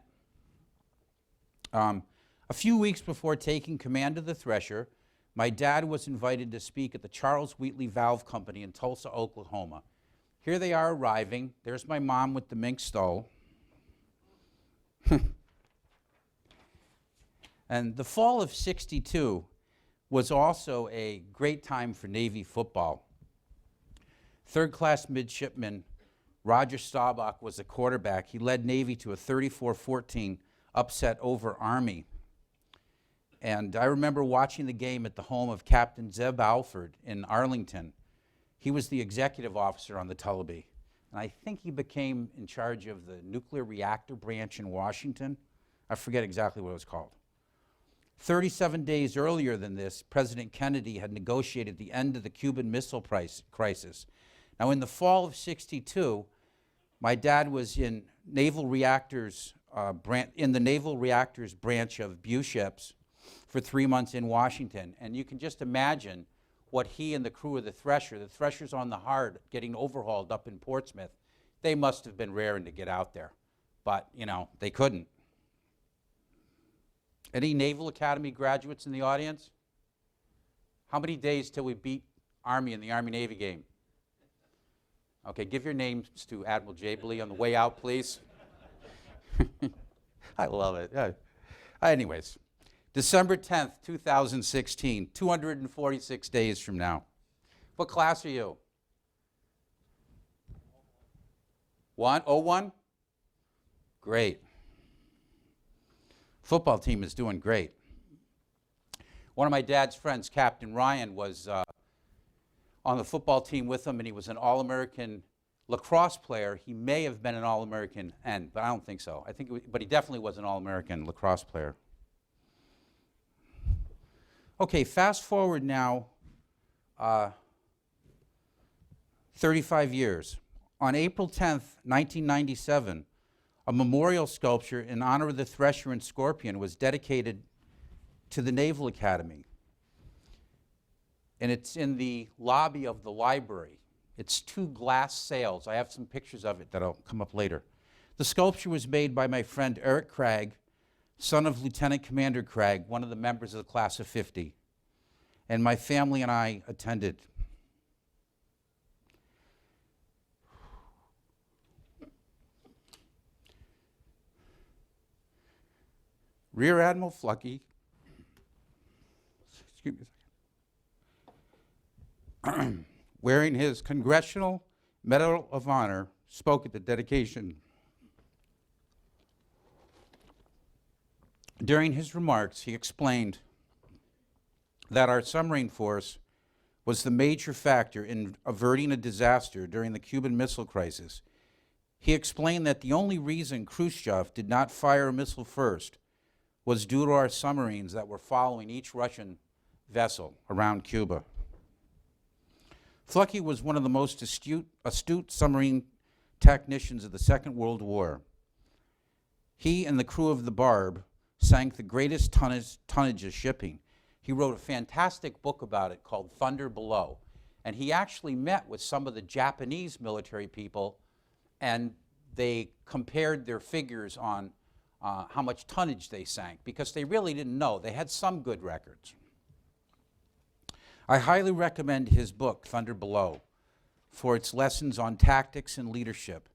Speaker 5: A few weeks before taking command of the Thresher, my dad was invited to speak at the Charles Wheatley Valve Company in Tulsa, Oklahoma. Here they are arriving. There's my mom with the mink stole. And the fall of '62 was also a great time for Navy football. Third-class midshipman Roger Staubach was the quarterback. He led Navy to a 34-14 upset over Army. And I remember watching the game at the home of Captain Zeb Alford in Arlington. He was the executive officer on the Tullabee. And I think he became in charge of the nuclear reactor branch in Washington. I forget exactly what it was called. 37 days earlier than this, President Kennedy had negotiated the end of the Cuban Missile Crisis. Now, in the fall of '62, my dad was in Naval Reactors, in the Naval Reactors branch of Buships for 3 months in Washington. And you can just imagine what he and the crew of the Thresher's on the hard, getting overhauled up in Portsmouth. They must have been raring to get out there. But, they couldn't. Any Naval Academy graduates in the audience? How many days till we beat Army in the Army-Navy game? Okay, give your names to Admiral Jabley on the way out, please. I love it. Yeah. Anyways, December 10th, 2016, 246 days from now. What class are you? 01? Great. Football team is doing great. One of my dad's friends, Captain Ryan, was on the football team with him, and he was an All-American lacrosse player. He may have been an All-American end, but I don't think so. But he definitely was an All-American lacrosse player. Okay, fast forward now 35 years. On April 10th, 1997, a memorial sculpture in honor of the Thresher and Scorpion was dedicated to the Naval Academy. And it's in the lobby of the library. It's 2 glass sails. I have some pictures of it that'll come up later. The sculpture was made by my friend Eric Craig, son of Lieutenant Commander Craig, one of the members of the class of '50. And my family and I attended. Rear Admiral Fluckey, excuse me a second, wearing his Congressional Medal of Honor, spoke at the dedication. During his remarks, he explained that our submarine force was the major factor in averting a disaster during the Cuban Missile Crisis. He explained that the only reason Khrushchev did not fire a missile first was due to our submarines that were following each Russian vessel around Cuba. Fluckey was one of the most astute submarine technicians of the Second World War. He and the crew of the Barb sank the greatest tonnage of shipping. He wrote a fantastic book about it called Thunder Below. And he actually met with some of the Japanese military people, and they compared their figures on how much tonnage they sank, because they really didn't know. They had some good records. I highly recommend his book, Thunder Below, for its lessons on tactics and leadership,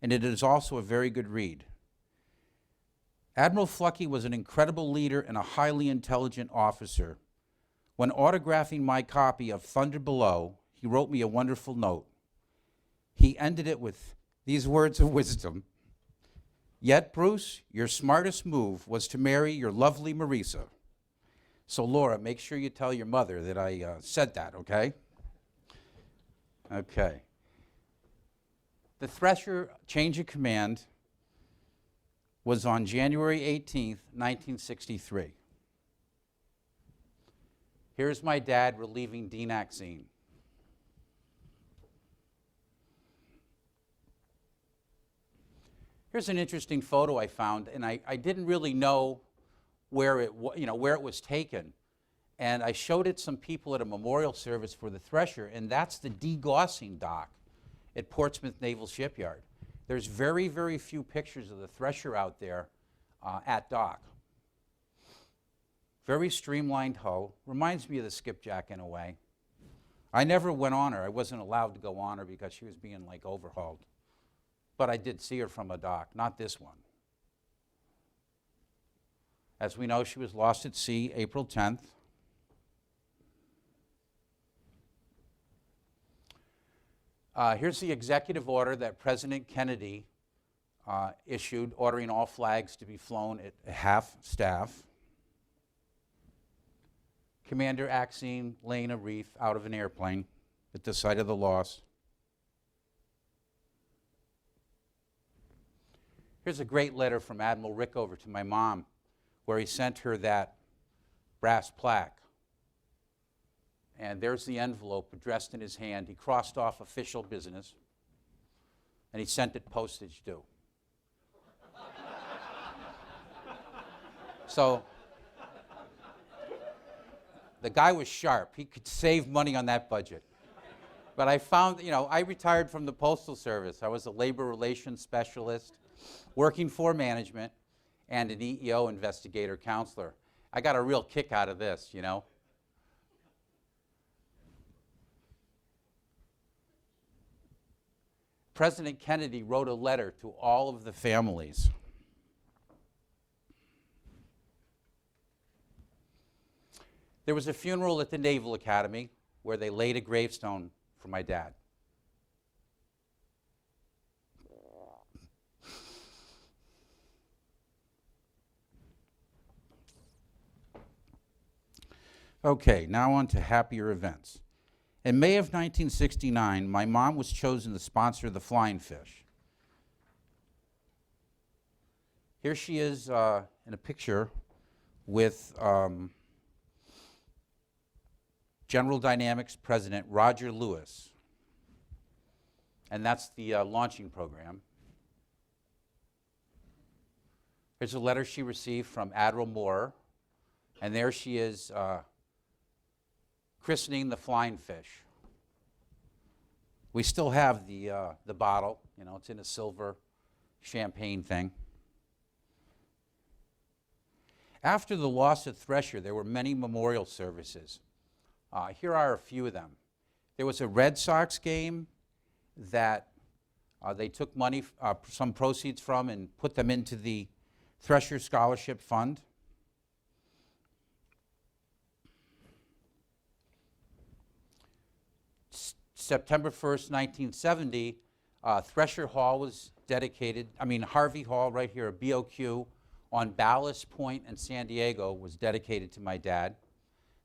Speaker 5: and it is also a very good read. Admiral Fluckey was an incredible leader and a highly intelligent officer. When autographing my copy of Thunder Below, he wrote me a wonderful note. He ended it with these words of wisdom: Yet, Bruce, your smartest move was to marry your lovely Marisa. So, Laura, make sure you tell your mother that I said that, okay? Okay. The Thresher change of command was on January 18th, 1963. Here's my dad relieving Dean Axine. Here's an interesting photo I found, and I didn't really know where it was taken. And I showed it some people at a memorial service for the Thresher, and that's the degaussing dock at Portsmouth Naval Shipyard. There's very, very few pictures of the Thresher out there at dock. Very streamlined hull. Reminds me of the skipjack in a way. I never went on her. I wasn't allowed to go on her because she was being like overhauled. But I did see her from a dock, not this one. As we know, she was lost at sea April 10th. Here's the executive order that President Kennedy issued, ordering all flags to be flown at half staff. Commander Axine laying a wreath out of an airplane at the site of the loss. Here's a great letter from Admiral Rickover to my mom, where he sent her that brass plaque. And there's the envelope addressed in his hand. He crossed off official business, and he sent it postage due. So the guy was sharp. He could save money on that budget. But I found, I retired from the Postal Service. I was a labor relations specialist, working for management, and an EEO investigator counselor. I got a real kick out of this, President Kennedy wrote a letter to all of the families. There was a funeral at the Naval Academy where they laid a gravestone for my dad. Okay, now on to happier events. In May of 1969, my mom was chosen to sponsor the Flying Fish. Here she is in a picture with General Dynamics President Roger Lewis. And that's the launching program. Here's a letter she received from Admiral Moore. And there she is christening the Flying Fish. We still have the bottle, it's in a silver champagne thing. After the loss of Thresher, there were many memorial services. Here are a few of them. There was a Red Sox game that they took money, some proceeds from, and put them into the Thresher Scholarship Fund. September 1st, 1970, Thresher Hall was dedicated, Harvey Hall right here, a BOQ on Ballast Point in San Diego was dedicated to my dad.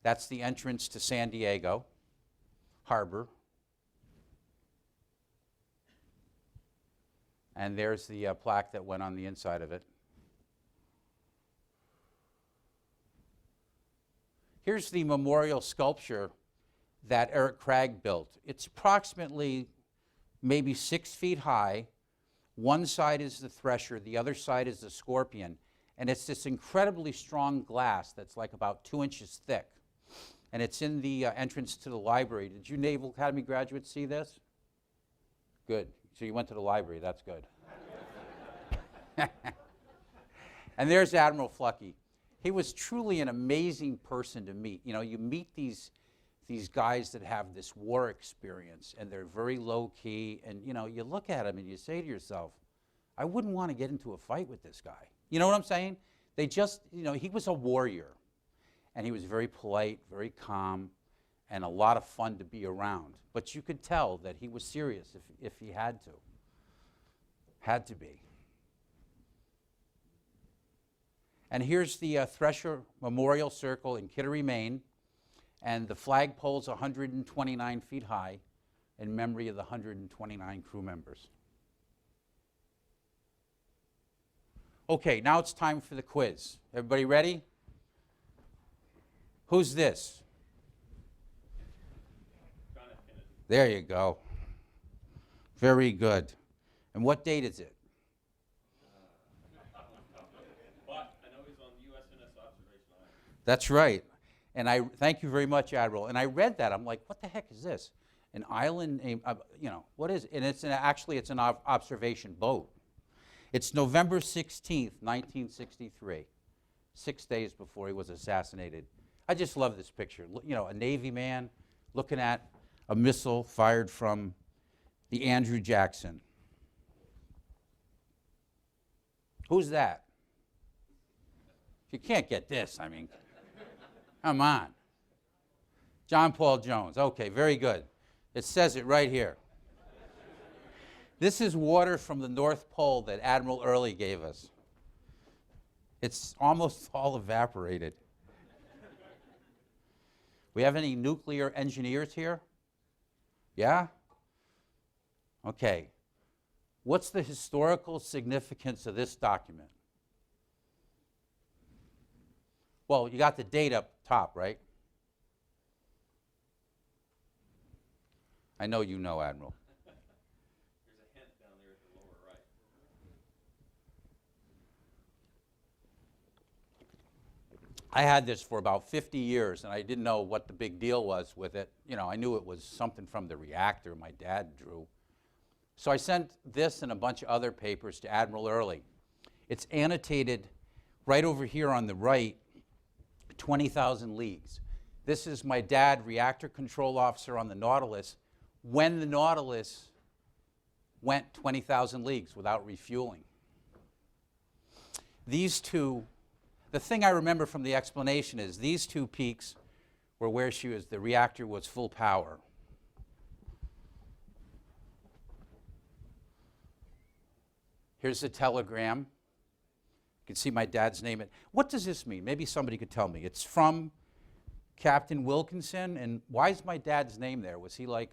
Speaker 5: That's the entrance to San Diego Harbor. And there's the plaque that went on the inside of it. Here's the memorial sculpture that Eric Craig built. It's approximately maybe 6 feet high. One side is the Thresher, the other side is the Scorpion. And it's this incredibly strong glass that's like about 2 inches thick. And it's in the entrance to the library. Did you Naval Academy graduates see this? Good. So you went to the library, that's good. And there's Admiral Fluckey. He was truly an amazing person to meet. You meet these guys that have this war experience, and they're very low-key, and you look at them and you say to yourself, I wouldn't want to get into a fight with this guy. You know what I'm saying? They just, he was a warrior, and he was very polite, very calm, and a lot of fun to be around. But you could tell that he was serious if he had to. Had to be. And here's the Thresher Memorial Circle in Kittery, Maine. And the flagpole's 129 feet high in memory of the 129 crew members. Okay, now it's time for the quiz. Everybody ready? Who's this? There you go. Very good. And what date is it?
Speaker 6: But I know he's on the USS Observation Island.
Speaker 5: That's right. And I thank you very much, Admiral. And I read that. I'm like, what the heck is this? An island, what is it? And it's actually an observation boat. It's November 16th, 1963, 6 days before he was assassinated. I just love this picture. A Navy man looking at a missile fired from the Andrew Jackson. Who's that? You can't get this, I mean, come on. John Paul Jones. Okay, very good. It says it right here. This is water from the North Pole that Admiral Early gave us. It's almost all evaporated. We have any nuclear engineers here? Yeah? Okay. What's the historical significance of this document? Well, you got the date up top, right? I know you know, Admiral.
Speaker 6: There's a hint down there at the lower right.
Speaker 5: I had this for about 50 years, and I didn't know what the big deal was with it. I knew it was something from the reactor my dad drew. So I sent this and a bunch of other papers to Admiral Early. It's annotated right over here on the right, 20,000 leagues. This is my dad, reactor control officer on the Nautilus, when the Nautilus went 20,000 leagues without refueling. These two, the thing I remember from the explanation is these two peaks were where the reactor was full power. Here's the telegram. You can see my dad's name. What does this mean? Maybe somebody could tell me. It's from Captain Wilkinson, and why is my dad's name there? Was he like,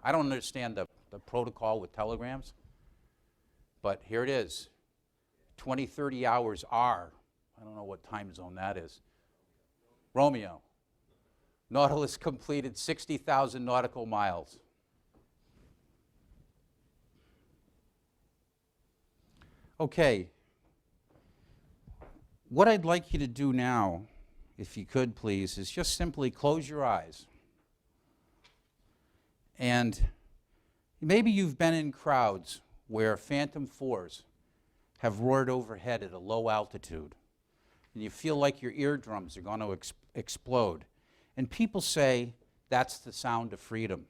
Speaker 5: I don't understand the protocol with telegrams, but here it is. 20-30 hours R. I don't know what time zone that is. Romeo. Nautilus completed 60,000 nautical miles. Okay. What I'd like you to do now, if you could please, is just simply close your eyes. And maybe you've been in crowds where Phantom 4s have roared overhead at a low altitude, and you feel like your eardrums are going to explode. And people say that's the sound of freedom.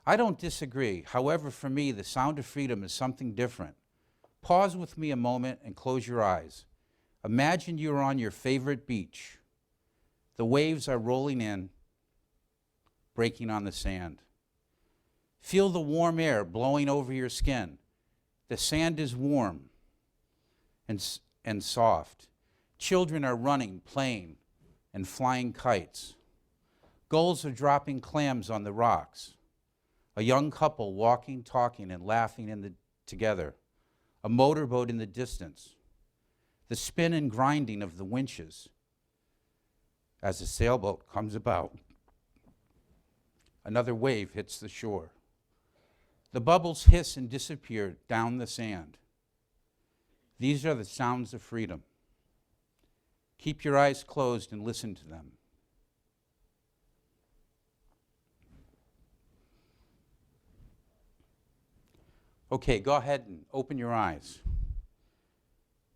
Speaker 5: I don't disagree. However, for me, the sound of freedom is something different. Pause with me a moment and close your eyes. Imagine you're on your favorite beach. The waves are rolling in, breaking on the sand. Feel the warm air blowing over your skin. The sand is warm and soft. Children are running, playing, and flying kites. Gulls are dropping clams on the rocks. A young couple walking, talking, and laughing together. A motorboat in the distance. The spin and grinding of the winches as the sailboat comes about. Another wave hits the shore. The bubbles hiss and disappear down the sand. These are the sounds of freedom. Keep your eyes closed and listen to them. Okay, go ahead and open your eyes.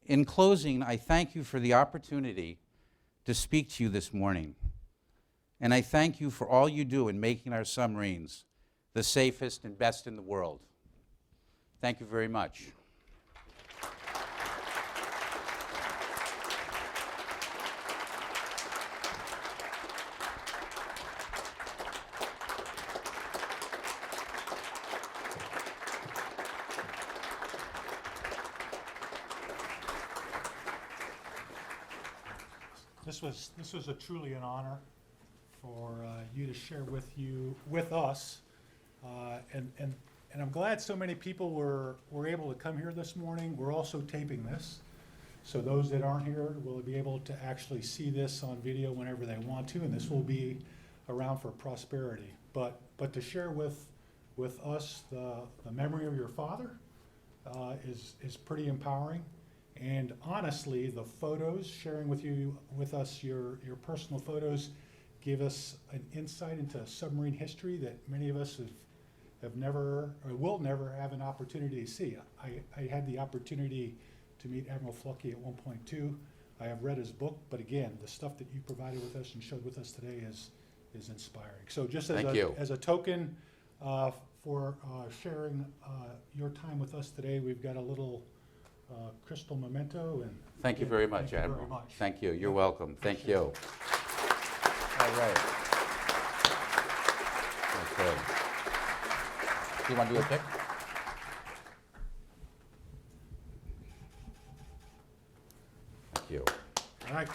Speaker 5: In closing, I thank you for the opportunity to speak to you this morning. And I thank you for all you do in making our submarines the safest and best in the world. Thank you very much.
Speaker 4: This was a truly an honor for you to share with us, and I'm glad so many people were able to come here this morning. We're also taping this, so those that aren't here will be able to actually see this on video whenever they want to, and this will be around for prosperity. But to share with us the memory of your father is pretty empowering. And honestly, the photos, sharing with us your personal photos, give us an insight into submarine history that many of us have never or will never have an opportunity to see. I had the opportunity to meet Admiral Fluckey at one point too. I have read his book, but again, the stuff that you provided with us and showed with us today is inspiring. So just as a token for sharing your time with us today, we've got a little crystal memento. And
Speaker 5: Thank you very much,
Speaker 4: thank you
Speaker 5: Admiral.
Speaker 4: very much.
Speaker 5: Thank you. You're welcome. Thank you. All right. Okay. Do you want to do a pic? Thank you.
Speaker 4: All right.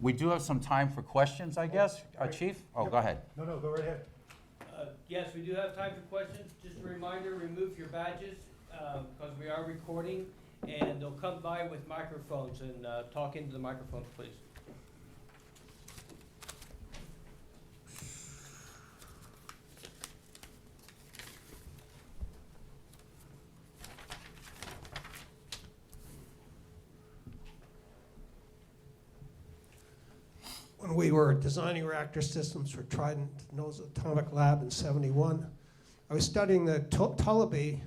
Speaker 5: We do have some time for questions, I guess, Chief? Oh,
Speaker 4: Yep.
Speaker 5: go ahead.
Speaker 4: No, go right ahead.
Speaker 1: Yes, we do have time for questions. Just a reminder, remove your badges because we are recording, and they'll come by with microphones and talk into the microphones, please.
Speaker 7: When we were designing reactor systems for Trident Nose Atomic Lab in '71, I was studying the Tullabee,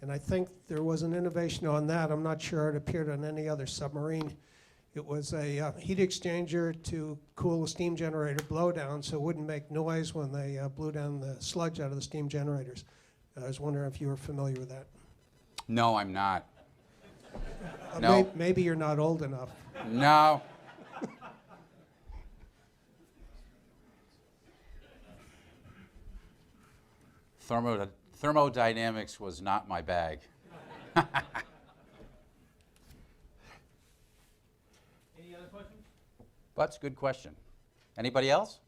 Speaker 7: and I think there was an innovation on that. I'm not sure it appeared on any other submarine. It was a heat exchanger to cool a steam generator blowdown so it wouldn't make noise when they blew down the sludge out of the steam generators. I was wondering if you were familiar with that.
Speaker 5: No, I'm not. No.
Speaker 7: Maybe you're not old enough.
Speaker 5: No. Thermodynamics was not my bag.
Speaker 1: Any other questions?
Speaker 5: That's a good question. Anybody else?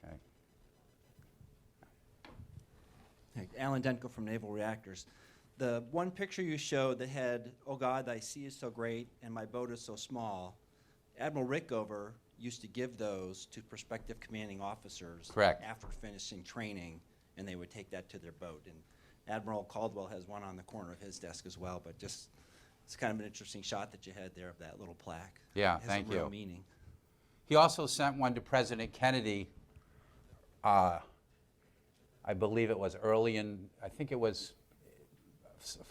Speaker 5: Okay.
Speaker 8: Hey, Alan Denko from Naval Reactors. The one picture you showed that had, "Oh God, thy sea is so great and my boat is so small," Admiral Rickover used to give those to prospective commanding officers.
Speaker 5: Correct.
Speaker 8: After finishing training, and they would take that to their boat. And Admiral Caldwell has one on the corner of his desk as well, but just, it's kind of an interesting shot that you had there of that little plaque.
Speaker 5: Yeah,
Speaker 8: It has
Speaker 5: thank
Speaker 8: some real
Speaker 5: you.
Speaker 8: meaning.
Speaker 5: He also sent one to President Kennedy, I believe it was early in, I think it was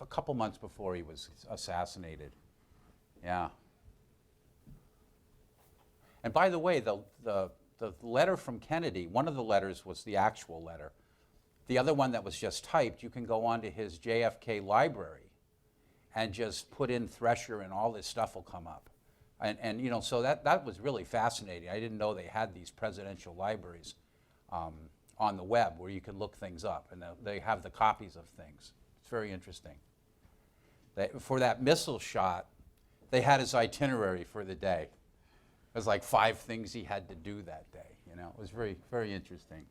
Speaker 5: a couple months before he was assassinated. Yeah. And by the way, the letter from Kennedy, one of the letters was the actual letter. The other one that was just typed, you can go onto his JFK library and just put in Thresher and all this stuff will come up. And you know, so that was really fascinating. I didn't know they had these presidential libraries on the web where you can look things up, and they have the copies of things. It's very interesting. For that missile shot, they had his itinerary for the day. It was like 5 things he had to do that day. You know, it was very, very interesting.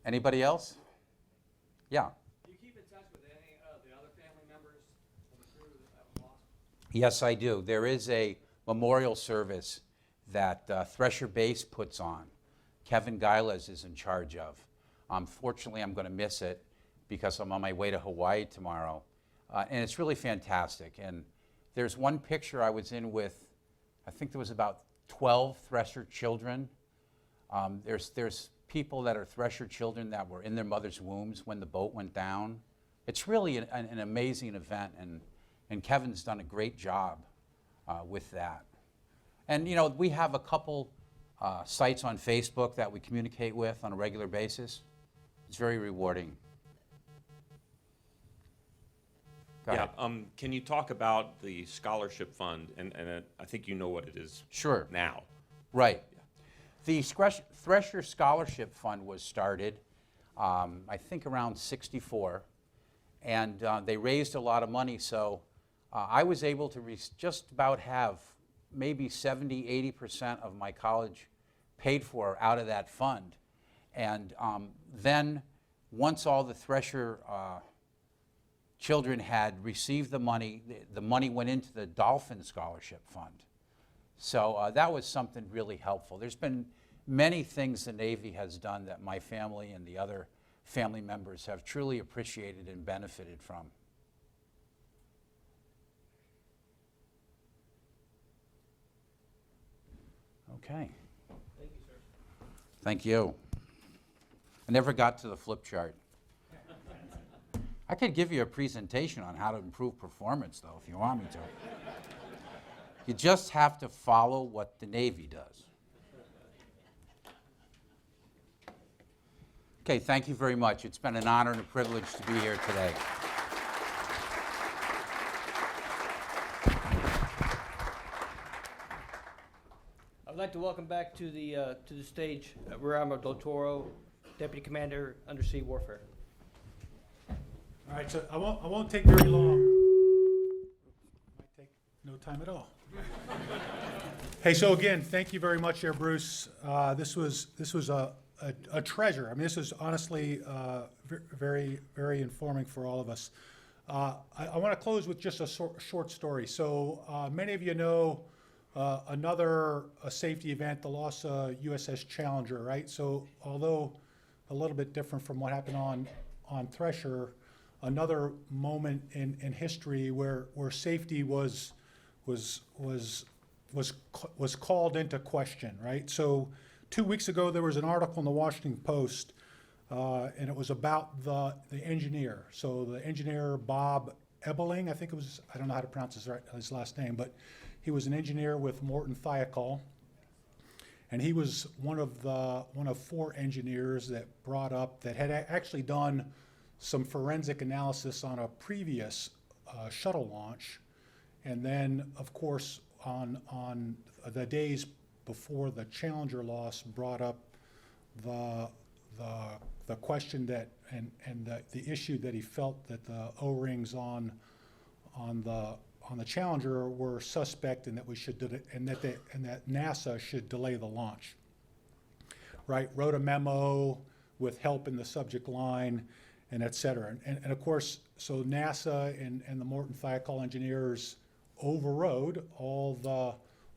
Speaker 5: Anybody else? Yeah.
Speaker 6: Do you keep in touch with any of the other family members of the crew that have lost?
Speaker 5: Yes, I do. There is a memorial service that Thresher Base puts on. Kevin Giles is in charge of. Fortunately, I'm going to miss it because I'm on my way to Hawaii tomorrow. And it's really fantastic. And there's one picture I was in with, I think there was about 12 Thresher children. There's people that are Thresher children that were in their mother's wombs when the boat went down. It's really an amazing event, and Kevin's done a great job with that. And you know, we have a couple sites on Facebook that we communicate with on a regular basis. It's very rewarding. Go ahead.
Speaker 6: Can you talk about the scholarship fund? And I think you know what it is
Speaker 5: Sure.
Speaker 6: now.
Speaker 5: Right. The Thresher Scholarship Fund was started, I think around '64, and they raised a lot of money, so I was able to just about have maybe 70–80% of my college paid for out of that fund. And then once all the Thresher children had received the money went into the Dolphin Scholarship Fund. So that was something really helpful. There's been many things the Navy has done that my family and the other family members have truly appreciated and benefited from. Okay.
Speaker 1: Thank you, sir.
Speaker 5: Thank you. I never got to the flip chart. I could give you a presentation on how to improve performance, though, if you want me to. You just have to follow what the Navy does. Okay, thank you very much. It's been an honor and a privilege to be here today.
Speaker 1: I'd like to welcome back to the stage Rear Admiral Del Toro, Deputy Commander, Undersea Warfare.
Speaker 4: All right, so I won't take very long. Might take no time at all. Hey, so again, thank you very much there, Bruce. This was a treasure. I mean, this was honestly very, very informing for all of us. I want to close with just a short story. So many of you know another safety event, the loss of USS Challenger, right? So although a little bit different from what happened on Thresher, another moment in history where safety was called into question, right? So 2 weeks ago, there was an article in the Washington Post, and it was about the engineer. So the engineer, Bob Ebeling, I think it was, I don't know how to pronounce his last name, but he was an engineer with Morton Thiokol. And he was one of 4 engineers that had actually done some forensic analysis on a previous shuttle launch. And then, of course, on the days before the Challenger loss, brought up the question that and the issue that he felt that the O-rings on the Challenger were suspect, and that we should that NASA should delay the launch. Right? Wrote a memo with help in the subject line, and et cetera. And of course, so NASA and the Morton Thiokol engineers overrode all the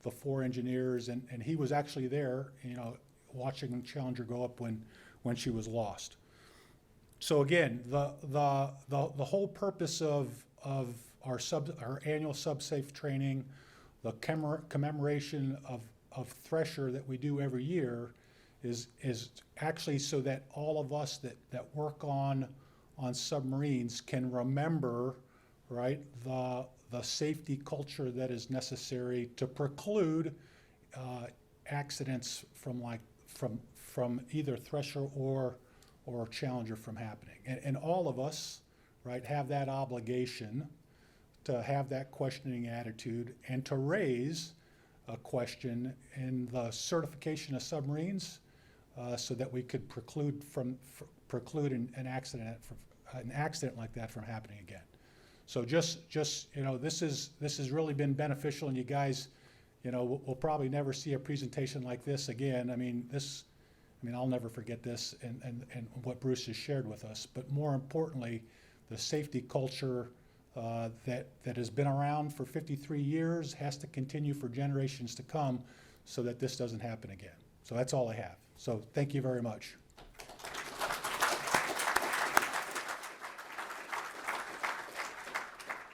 Speaker 4: 4 engineers, and he was actually there, watching Challenger go up when she was lost. So again, the whole purpose of our annual subsafe training, the commemoration of Thresher that we do every year, is actually so that all of us that work on submarines can remember, right, the safety culture that is necessary to preclude accidents from either Thresher or Challenger from happening. And all of us, right, have that obligation to have that questioning attitude and to raise a question in the certification of submarines, so that we could preclude an accident like that from happening again. So just this has really been beneficial, and you guys, we'll probably never see a presentation like this again. I'll never forget this and what Bruce has shared with us. But more importantly, the safety culture that has been around for 53 years has to continue for generations to come, so that this doesn't happen again. So that's all I have. So thank you very much.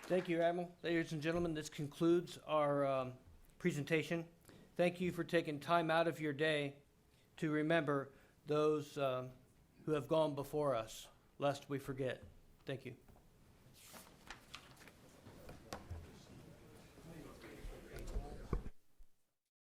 Speaker 1: Thank you, Admiral. Ladies and gentlemen, this concludes our presentation. Thank you for taking time out of your day to remember those who have gone before us, lest we forget. Thank you.